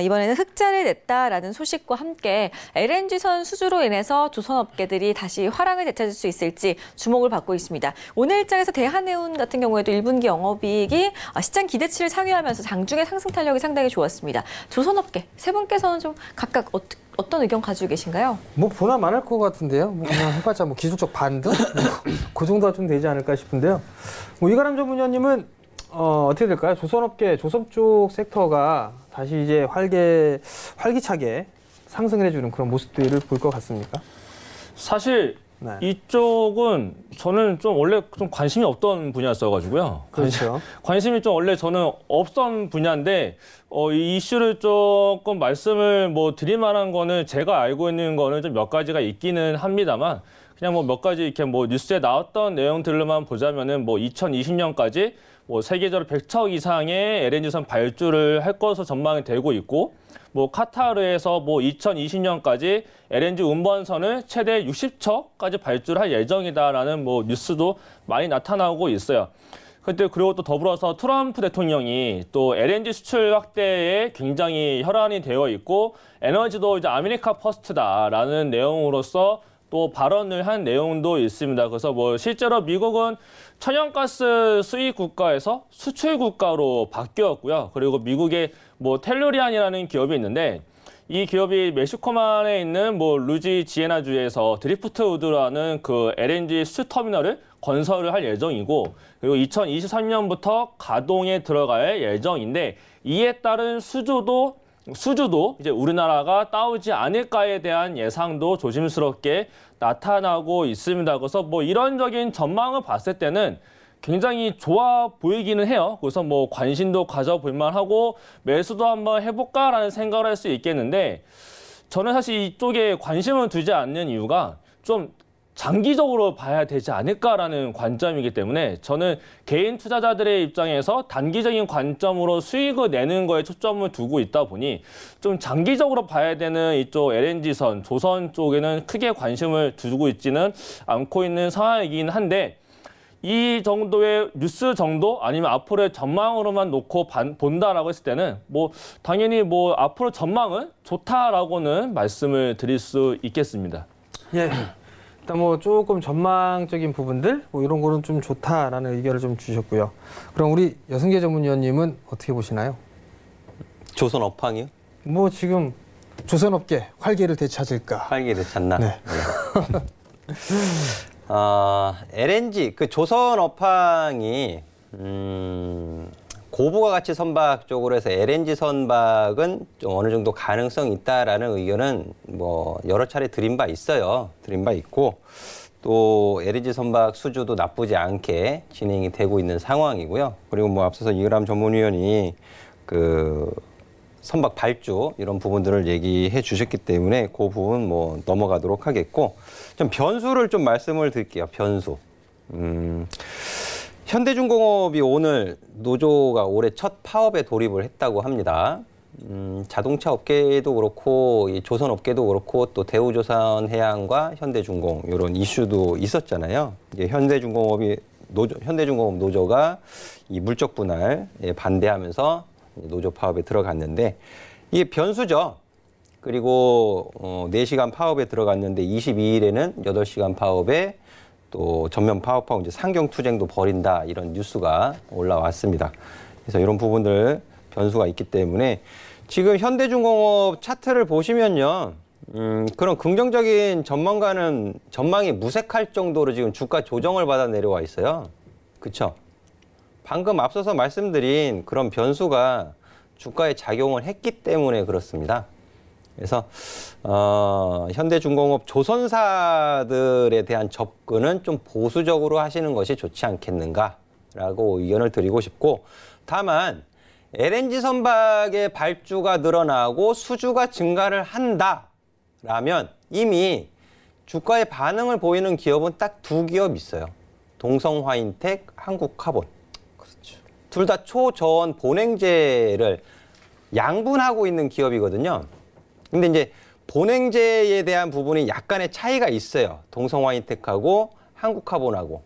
이번에는 흑자를 냈다라는 소식과 함께 LNG선 수주로 인해서 조선업계들이 다시 화랑을 되찾을 수 있을지 주목을 받고 있습니다. 오늘 일장에서 대한해운 같은 경우에도 1분기 영업이익이 시장 기대치를 상회하면서 장중에 상승 탄력이 상당히 좋았습니다. 조선업계 세 분께서는 좀 각각 어떤 의견 가지고 계신가요? 뭐 보나 마날 것 같은데요. 뭐 그냥 해봤자 뭐 기술적 반등? 그 정도가 좀 되지 않을까 싶은데요. 뭐 이가람 전문위원님은 어떻게 될까요? 조선업계, 조선 쪽 섹터가 다시 이제 활기차게 상승을 해주는 그런 모습들을 볼 것 같습니까? 사실 네. 이쪽은 저는 좀 원래 좀 관심이 없던 분야였어가지고요. 그렇죠. 관심이 좀 원래 저는 없던 분야인데 이 이슈를 조금 말씀을 뭐 드릴 만한 거는 제가 알고 있는 거는 좀 몇 가지가 있기는 합니다만 그냥 뭐 몇 가지 이렇게 뭐 뉴스에 나왔던 내용들로만 보자면은 뭐 2020년까지 뭐 세계적으로 100척 이상의 LNG선 발주를 할 것으로 전망이 되고 있고 뭐 카타르에서 뭐 2020년까지 LNG 운반선을 최대 60척까지 발주를 할 예정이다라는 뭐 뉴스도 많이 나타나고 있어요. 그리고 또 더불어서 트럼프 대통령이 또 LNG 수출 확대에 굉장히 혈안이 되어 있고 에너지도 이제 아메리카 퍼스트다라는 내용으로서 또 발언을 한 내용도 있습니다. 그래서 뭐 실제로 미국은 천연가스 수입 국가에서 수출 국가로 바뀌었고요. 그리고 미국의 뭐 텔루리안이라는 기업이 있는데 이 기업이 멕시코만에 있는 뭐 루이지애나주에서 드리프트 우드라는 그 LNG 수출 터미널을 건설을 할 예정이고 그리고 2023년부터 가동에 들어갈 예정인데 이에 따른 수주도 이제 우리나라가 따오지 않을까에 대한 예상도 조심스럽게 나타나고 있습니다. 그래서 뭐 이런적인 전망을 봤을 때는 굉장히 좋아 보이기는 해요. 그래서 뭐 관심도 가져볼 만하고 매수도 한번 해볼까라는 생각을 할 수 있겠는데 저는 사실 이쪽에 관심을 두지 않는 이유가 좀 장기적으로 봐야 되지 않을까라는 관점이기 때문에 저는 개인 투자자들의 입장에서 단기적인 관점으로 수익을 내는 거에 초점을 두고 있다 보니 좀 장기적으로 봐야 되는 이쪽 LNG선, 조선 쪽에는 크게 관심을 두고 있지는 않고 있는 상황이긴 한데 이 정도의 뉴스 정도 아니면 앞으로의 전망으로만 놓고 본다라고 했을 때는 뭐 당연히 뭐 앞으로 전망은 좋다라고는 말씀을 드릴 수 있겠습니다. 예. 일단 뭐 조금 전망적인 부분들 뭐 이런 거는 좀 좋다라는 의견을 좀 주셨고요. 그럼 우리 여승계 전문위원님은 어떻게 보시나요? 조선 업황이요? 뭐 지금 조선업계 활기를 되찾을까? 활기를 찾나? 네. LNG 그 조선 업황이 고부가 가치 선박 쪽으로 해서 LNG 선박은 좀 어느 정도 가능성이 있다라는 의견은 뭐 여러 차례 드린 바 있어요. 드린 바 있고 또 LNG 선박 수주도 나쁘지 않게 진행이 되고 있는 상황이고요. 그리고 뭐 앞서서 이가람 전문위원이 그 선박 발주 이런 부분들을 얘기해 주셨기 때문에 그 부분 뭐 넘어가도록 하겠고 좀 변수를 좀 말씀을 드릴게요. 변수. 현대중공업이 오늘 노조가 올해 첫 파업에 돌입을 했다고 합니다. 자동차 업계도 그렇고 이 조선 업계도 그렇고 또 대우조선해양과 현대중공 이런 이슈도 있었잖아요. 이제 현대중공업 노조가 이 물적 분할에 반대하면서 노조 파업에 들어갔는데 이게 변수죠. 그리고 4시간 파업에 들어갔는데 22일에는 8시간 파업에 또 전면 파업하고 이제 상경투쟁도 벌인다 이런 뉴스가 올라왔습니다. 그래서 이런 부분들 변수가 있기 때문에 지금 현대중공업 차트를 보시면요. 그런 긍정적인 전망이 무색할 정도로 지금 주가 조정을 받아 내려와 있어요. 그렇죠? 방금 앞서서 말씀드린 그런 변수가 주가에 작용을 했기 때문에 그렇습니다. 그래서 현대중공업 조선사들에 대한 접근은 좀 보수적으로 하시는 것이 좋지 않겠는가라고 의견을 드리고 싶고 다만 LNG 선박의 발주가 늘어나고 수주가 증가를 한다라면 이미 주가의 반응을 보이는 기업은 딱 2기업 있어요. 동성화인텍, 한국카본. 그렇죠. 둘 다 초저온 본행제를 양분하고 있는 기업이거든요. 근데 이제 본행제에 대한 부분이 약간의 차이가 있어요. 동성화인텍하고 한국카본하고.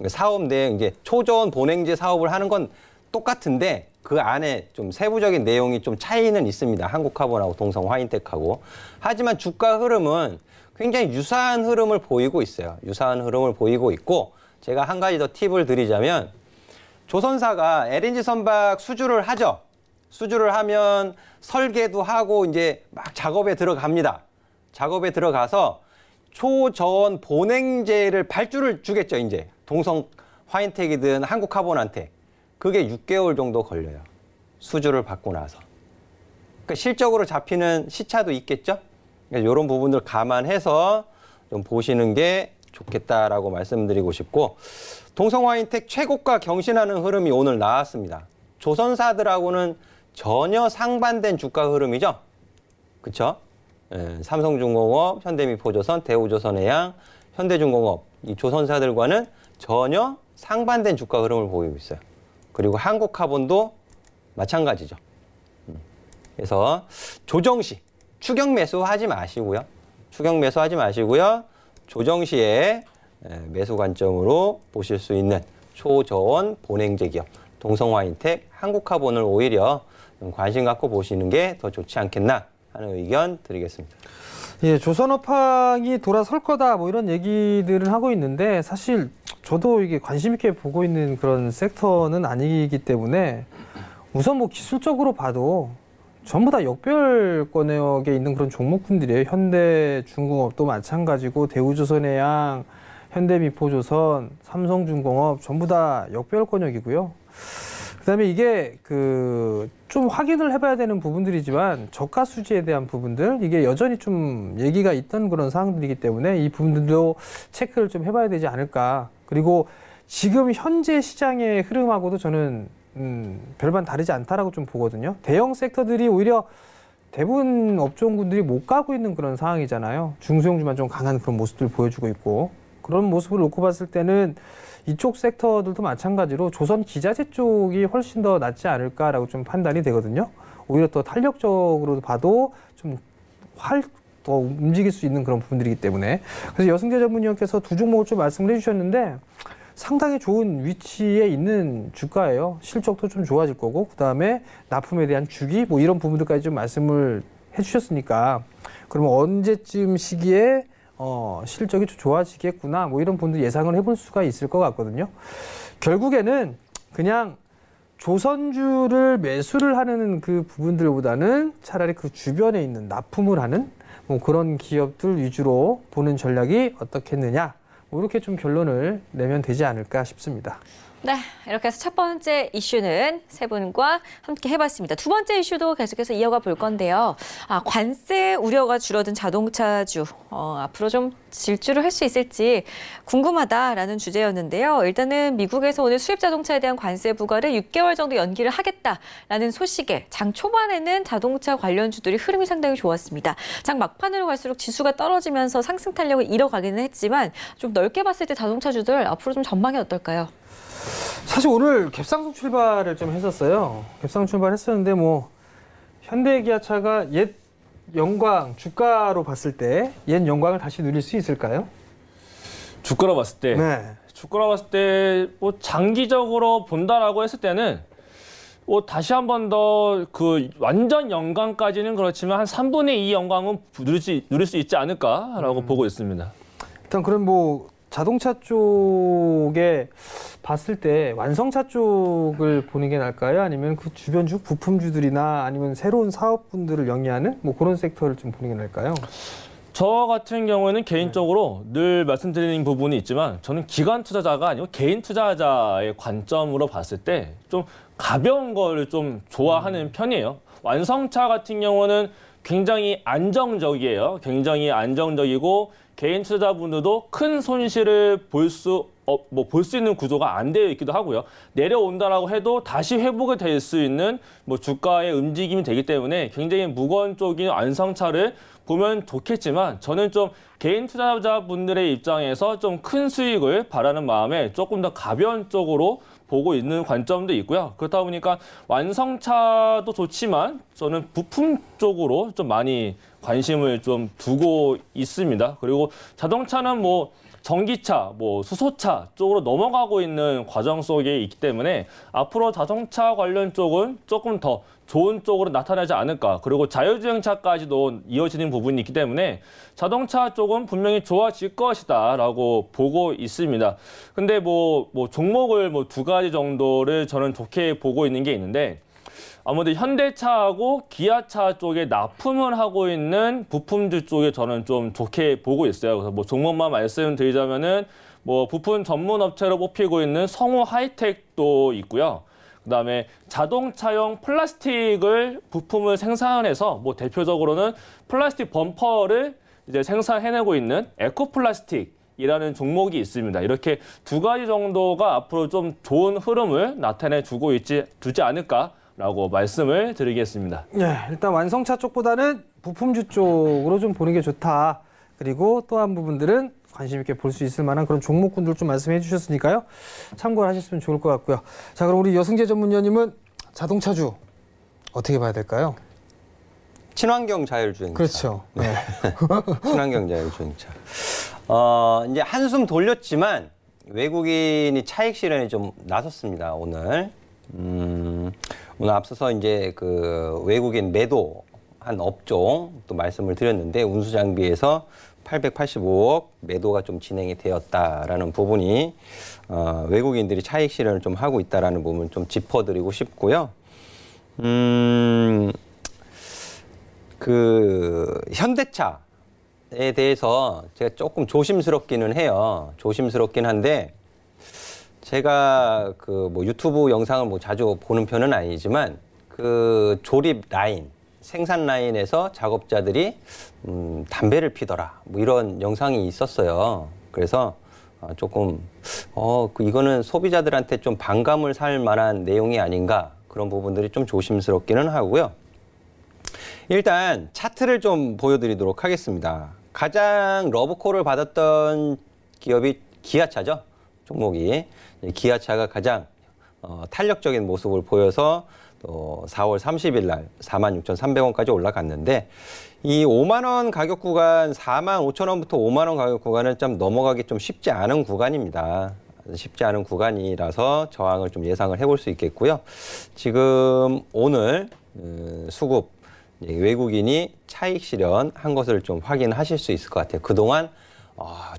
사업 내용, 이제 초저온 본행제 사업을 하는 건 똑같은데 그 안에 좀 세부적인 내용이 좀 차이는 있습니다. 한국카본하고 동성화인텍하고. 하지만 주가 흐름은 굉장히 유사한 흐름을 보이고 있어요. 유사한 흐름을 보이고 있고, 제가 한 가지 더 팁을 드리자면, 조선사가 LNG 선박 수주를 하죠. 수주를 하면 설계도 하고 이제 막 작업에 들어갑니다. 작업에 들어가서 초저온 본행제를 발주를 주겠죠, 이제. 동성화인텍이든 한국카본한테. 그게 6개월 정도 걸려요. 수주를 받고 나서. 그러니까 실적으로 잡히는 시차도 있겠죠? 그러니까 이런 부분들 감안해서 좀 보시는 게 좋겠다라고 말씀드리고 싶고, 동성화인텍 최고가 경신하는 흐름이 오늘 나왔습니다. 조선사들하고는 전혀 상반된 주가 흐름이죠. 그렇죠? 삼성중공업, 현대미포조선, 대우조선해양, 현대중공업, 이 조선사들과는 전혀 상반된 주가 흐름을 보이고 있어요. 그리고 한국카본도 마찬가지죠. 그래서 조정 시 추격 매수하지 마시고요. 추격 매수하지 마시고요. 조정 시에 매수 관점으로 보실 수 있는 초저온 본행제 기업, 동성화인텍, 한국카본을 오히려 좀 관심 갖고 보시는 게 더 좋지 않겠나 하는 의견 드리겠습니다. 예, 조선업황이 돌아설 거다 뭐 이런 얘기들은 하고 있는데 사실 저도 이게 관심 있게 보고 있는 그런 섹터는 아니기 때문에 우선 뭐 기술적으로 봐도 전부 다 역별권역에 있는 그런 종목군들이에요. 현대중공업도 마찬가지고 대우조선해양, 현대미포조선, 삼성중공업 전부 다 역별권역이고요. 그다음에 이게 좀 확인을 해봐야 되는 부분들이지만 저가 수지에 대한 부분들 이게 여전히 좀 얘기가 있던 그런 사항들이기 때문에 이 부분들도 체크를 좀 해봐야 되지 않을까. 그리고 지금 현재 시장의 흐름하고도 저는 별반 다르지 않다라고 좀 보거든요. 대형 섹터들이 오히려 대부분 업종군들이 못 가고 있는 그런 상황이잖아요. 중소형주만 좀 강한 그런 모습들을 보여주고 있고, 그런 모습을 놓고 봤을 때는 이쪽 섹터들도 마찬가지로 조선 기자재 쪽이 훨씬 더 낫지 않을까라고 좀 판단이 되거든요. 오히려 더 탄력적으로 봐도 좀 더 움직일 수 있는 그런 부분들이기 때문에. 그래서 여승재 전문위원께서 두 종목을 좀 말씀을 해주셨는데 상당히 좋은 위치에 있는 주가예요. 실적도 좀 좋아질 거고, 그 다음에 납품에 대한 주기 뭐 이런 부분들까지 좀 말씀을 해주셨으니까 그러면 언제쯤 시기에 실적이 좀 좋아지겠구나 뭐 이런 분들 예상을 해볼 수가 있을 것 같거든요. 결국에는 그냥 조선주를 매수를 하는 그 부분들보다는 차라리 그 주변에 있는 납품을 하는 뭐 그런 기업들 위주로 보는 전략이 어떻겠느냐, 뭐 이렇게 좀 결론을 내면 되지 않을까 싶습니다. 네, 이렇게 해서 첫 번째 이슈는 세 분과 함께 해봤습니다. 두 번째 이슈도 계속해서 이어가 볼 건데요. 관세 우려가 줄어든 자동차주, 앞으로 좀 질주를 할 수 있을지 궁금하다라는 주제였는데요. 일단은 미국에서 오늘 수입 자동차에 대한 관세 부과를 6개월 정도 연기를 하겠다라는 소식에 장 초반에는 자동차 관련주들이 흐름이 상당히 좋았습니다. 장 막판으로 갈수록 지수가 떨어지면서 상승 탄력을 잃어가기는 했지만 좀 넓게 봤을 때 자동차주들 앞으로 좀 전망이 어떨까요? 사실 오늘 갭상승 출발을 좀 했었어요. 갭상 출발했었는데 뭐 현대기아차가 옛 영광 주가로 봤을 때 옛 영광을 다시 누릴 수 있을까요? 주가로 봤을 때, 네. 주가로 봤을 때 뭐 장기적으로 본다라고 했을 때는 뭐 다시 한 번 더 그 완전 영광까지는 그렇지만 한 3분의 2 영광은 누릴 수 있지 않을까라고 보고 있습니다. 일단 그럼 뭐 자동차 쪽에 봤을 때 완성차 쪽을 보는 게 나을까요? 아니면 그 주변주, 부품주들이나 아니면 새로운 사업분들을 영위하는 뭐 그런 섹터를 좀 보는 게 나을까요? 저 같은 경우에는 개인적으로 늘 말씀드리는 부분이 있지만 저는 기관 투자자가 아니고 개인 투자자의 관점으로 봤을 때 좀 가벼운 걸 좀 좋아하는 편이에요. 완성차 같은 경우는 굉장히 안정적이에요. 굉장히 안정적이고 개인 투자자분들도 큰 손실을 볼 수 있는 구조가 안 되어 있기도 하고요. 내려온다라고 해도 다시 회복이 될 수 있는 뭐 주가의 움직임이 되기 때문에 굉장히 무거운 쪽인 완성차를 보면 좋겠지만 저는 좀 개인 투자자분들의 입장에서 좀 큰 수익을 바라는 마음에 조금 더 가벼운 쪽으로 보고 있는 관점도 있고요. 그렇다 보니까 완성차도 좋지만 저는 부품 쪽으로 좀 많이 관심을 좀 두고 있습니다. 그리고 자동차는 뭐 전기차, 뭐 수소차 쪽으로 넘어가고 있는 과정 속에 있기 때문에 앞으로 자동차 관련 쪽은 조금 더 좋은 쪽으로 나타나지 않을까. 그리고 자율주행차까지도 이어지는 부분이 있기 때문에 자동차 쪽은 분명히 좋아질 것이다라고 보고 있습니다. 근데 뭐 종목을 뭐 2가지 정도를 저는 좋게 보고 있는 게 있는데, 아무래도 현대차하고 기아차 쪽에 납품을 하고 있는 부품주 쪽에 저는 좀 좋게 보고 있어요. 그래서 뭐 종목만 말씀드리자면은 뭐 부품 전문 업체로 뽑히고 있는 성우 하이텍도 있고요. 그다음에 자동차용 플라스틱을 부품을 생산해서 뭐 대표적으로는 플라스틱 범퍼를 이제 생산해내고 있는 에코플라스틱이라는 종목이 있습니다. 이렇게 2가지 정도가 앞으로 좀 좋은 흐름을 나타내주고 두지 않을까라고 말씀을 드리겠습니다. 예, 일단 완성차 쪽보다는 부품주 쪽으로 좀 보는 게 좋다. 그리고 또 한 부분들은 관심 있게 볼 수 있을 만한 그런 종목군들 좀 말씀해 주셨으니까요. 참고를 하셨으면 좋을 것 같고요. 자, 그럼 우리 여승재 전문위원님은 자동차주 어떻게 봐야 될까요? 친환경 자율주행차. 그렇죠. 네. 친환경 자율주행차. 이제 한숨 돌렸지만 외국인이 차익 실현에 좀 나섰습니다, 오늘. 오늘 앞서서 이제 그 외국인 매도한 업종 또 말씀을 드렸는데, 운수장비에서 885억 매도가 좀 진행이 되었다라는 부분이 외국인들이 차익 실현을 좀 하고 있다라는 부분을 좀 짚어드리고 싶고요. 그 현대차에 대해서 제가 조금 조심스럽기는 해요. 조심스럽긴 한데, 제가 그 뭐 유튜브 영상을 뭐 자주 보는 편은 아니지만 그 조립 라인, 생산 라인에서 작업자들이 담배를 피더라, 뭐 이런 영상이 있었어요. 그래서 조금 이거는 소비자들한테 좀 반감을 살 만한 내용이 아닌가, 그런 부분들이 좀 조심스럽기는 하고요. 일단 차트를 좀 보여드리도록 하겠습니다. 가장 러브콜을 받았던 기업이 기아차죠. 종목이. 기아차가 가장 탄력적인 모습을 보여서 또 4월 30일 날 46,300원까지 올라갔는데, 이 5만 원 가격 구간, 45,000원부터 5만 원 가격 구간은 좀 넘어가기 좀 쉽지 않은 구간입니다. 쉽지 않은 구간이라서 저항을 좀 예상을 해볼 수 있겠고요. 지금 오늘 수급 외국인이 차익 실현한 것을 좀 확인하실 수 있을 것 같아요. 그동안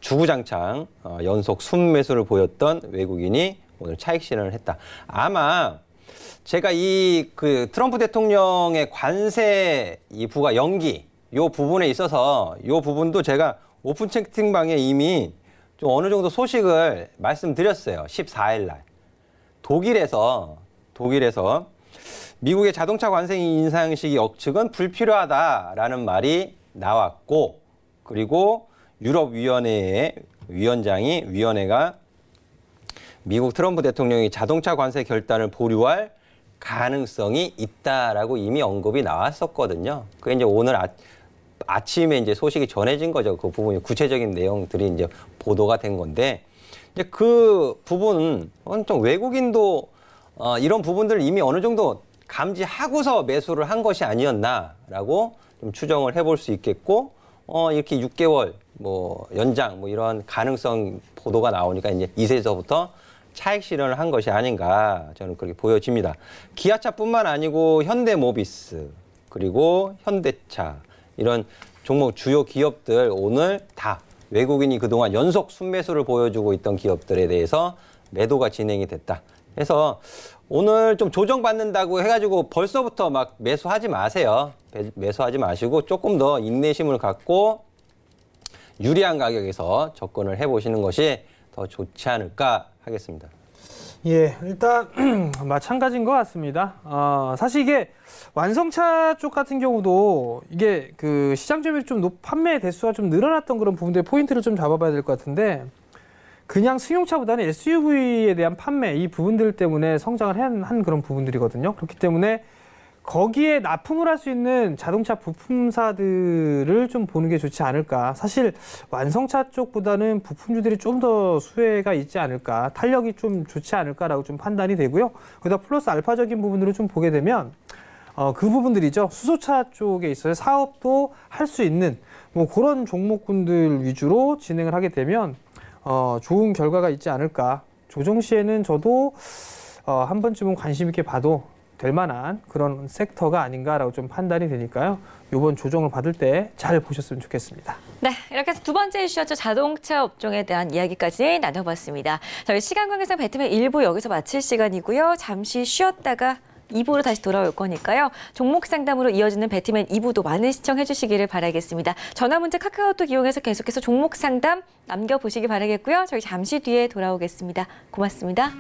주구장창 연속 순매수를 보였던 외국인이 오늘 차익 실현을 했다. 아마 제가 그 트럼프 대통령의 관세 이 부과 연기 요 부분에 있어서 요 부분도 제가 오픈 채팅방에 이미 좀 어느 정도 소식을 말씀드렸어요. 14일 날 독일에서 미국의 자동차 관세 인상 시기 억측은 불필요하다라는 말이 나왔고, 그리고 유럽위원회의 위원회가 미국 트럼프 대통령이 자동차 관세 결단을 보류할 가능성이 있다라고 이미 언급이 나왔었거든요. 그게 이제 오늘 아침에 이제 소식이 전해진 거죠. 그 부분이 구체적인 내용들이 이제 보도가 된 건데, 이제 그 부분은 좀 외국인도 이런 부분들을 이미 어느 정도 감지하고서 매수를 한 것이 아니었나라고 좀 추정을 해볼 수 있겠고, 이렇게 6개월 뭐 연장 뭐 이런 가능성 보도가 나오니까 이제 이제서부터 차익 실현을 한 것이 아닌가, 저는 그렇게 보여집니다. 기아차뿐만 아니고 현대모비스 그리고 현대차 이런 종목 주요 기업들 오늘 다 외국인이 그동안 연속 순매수를 보여주고 있던 기업들에 대해서 매도가 진행이 됐다. 그래서 오늘 좀 조정받는다고 해가지고 벌써부터 막 매수하지 마세요. 매수하지 마시고 조금 더 인내심을 갖고 유리한 가격에서 접근을 해보시는 것이 더 좋지 않을까 하겠습니다. 예, 일단 마찬가지인 것 같습니다. 사실 이게 완성차 쪽 같은 경우도 이게 그 시장 점유율이 좀 판매 대수가 좀 늘어났던 그런 부분들 포인트를 좀 잡아봐야 될 것 같은데, 그냥 승용차보다는 SUV에 대한 판매 이 부분들 때문에 성장을 한 그런 부분들이거든요. 그렇기 때문에 거기에 납품을 할 수 있는 자동차 부품사들을 좀 보는 게 좋지 않을까. 사실 완성차 쪽보다는 부품주들이 좀 더 수혜가 있지 않을까, 탄력이 좀 좋지 않을까라고 좀 판단이 되고요. 거기다 플러스 알파적인 부분들을 좀 보게 되면 그 부분들이죠. 수소차 쪽에 있어서 사업도 할 수 있는 뭐 그런 종목군들 위주로 진행을 하게 되면 좋은 결과가 있지 않을까. 조정 시에는 저도 한 번쯤은 관심 있게 봐도 될 만한 그런 섹터가 아닌가라고 좀 판단이 되니까요. 이번 조정을 받을 때 잘 보셨으면 좋겠습니다. 네, 이렇게 해서 두 번째 이슈였죠. 자동차 업종에 대한 이야기까지 나눠봤습니다. 저희 시간 관계상 배트맨 1부 여기서 마칠 시간이고요. 잠시 쉬었다가 2부로 다시 돌아올 거니까요. 종목 상담으로 이어지는 배트맨 2부도 많은 시청해 주시기를 바라겠습니다. 전화 문자 카카오톡 이용해서 계속해서 종목 상담 남겨보시기 바라겠고요. 저희 잠시 뒤에 돌아오겠습니다. 고맙습니다.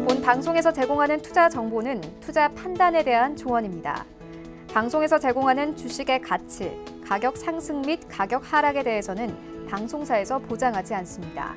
본 방송에서 제공하는 투자 정보는 투자 판단에 대한 조언입니다. 방송에서 제공하는 주식의 가치, 가격 상승 및 가격 하락에 대해서는 방송사에서 보장하지 않습니다.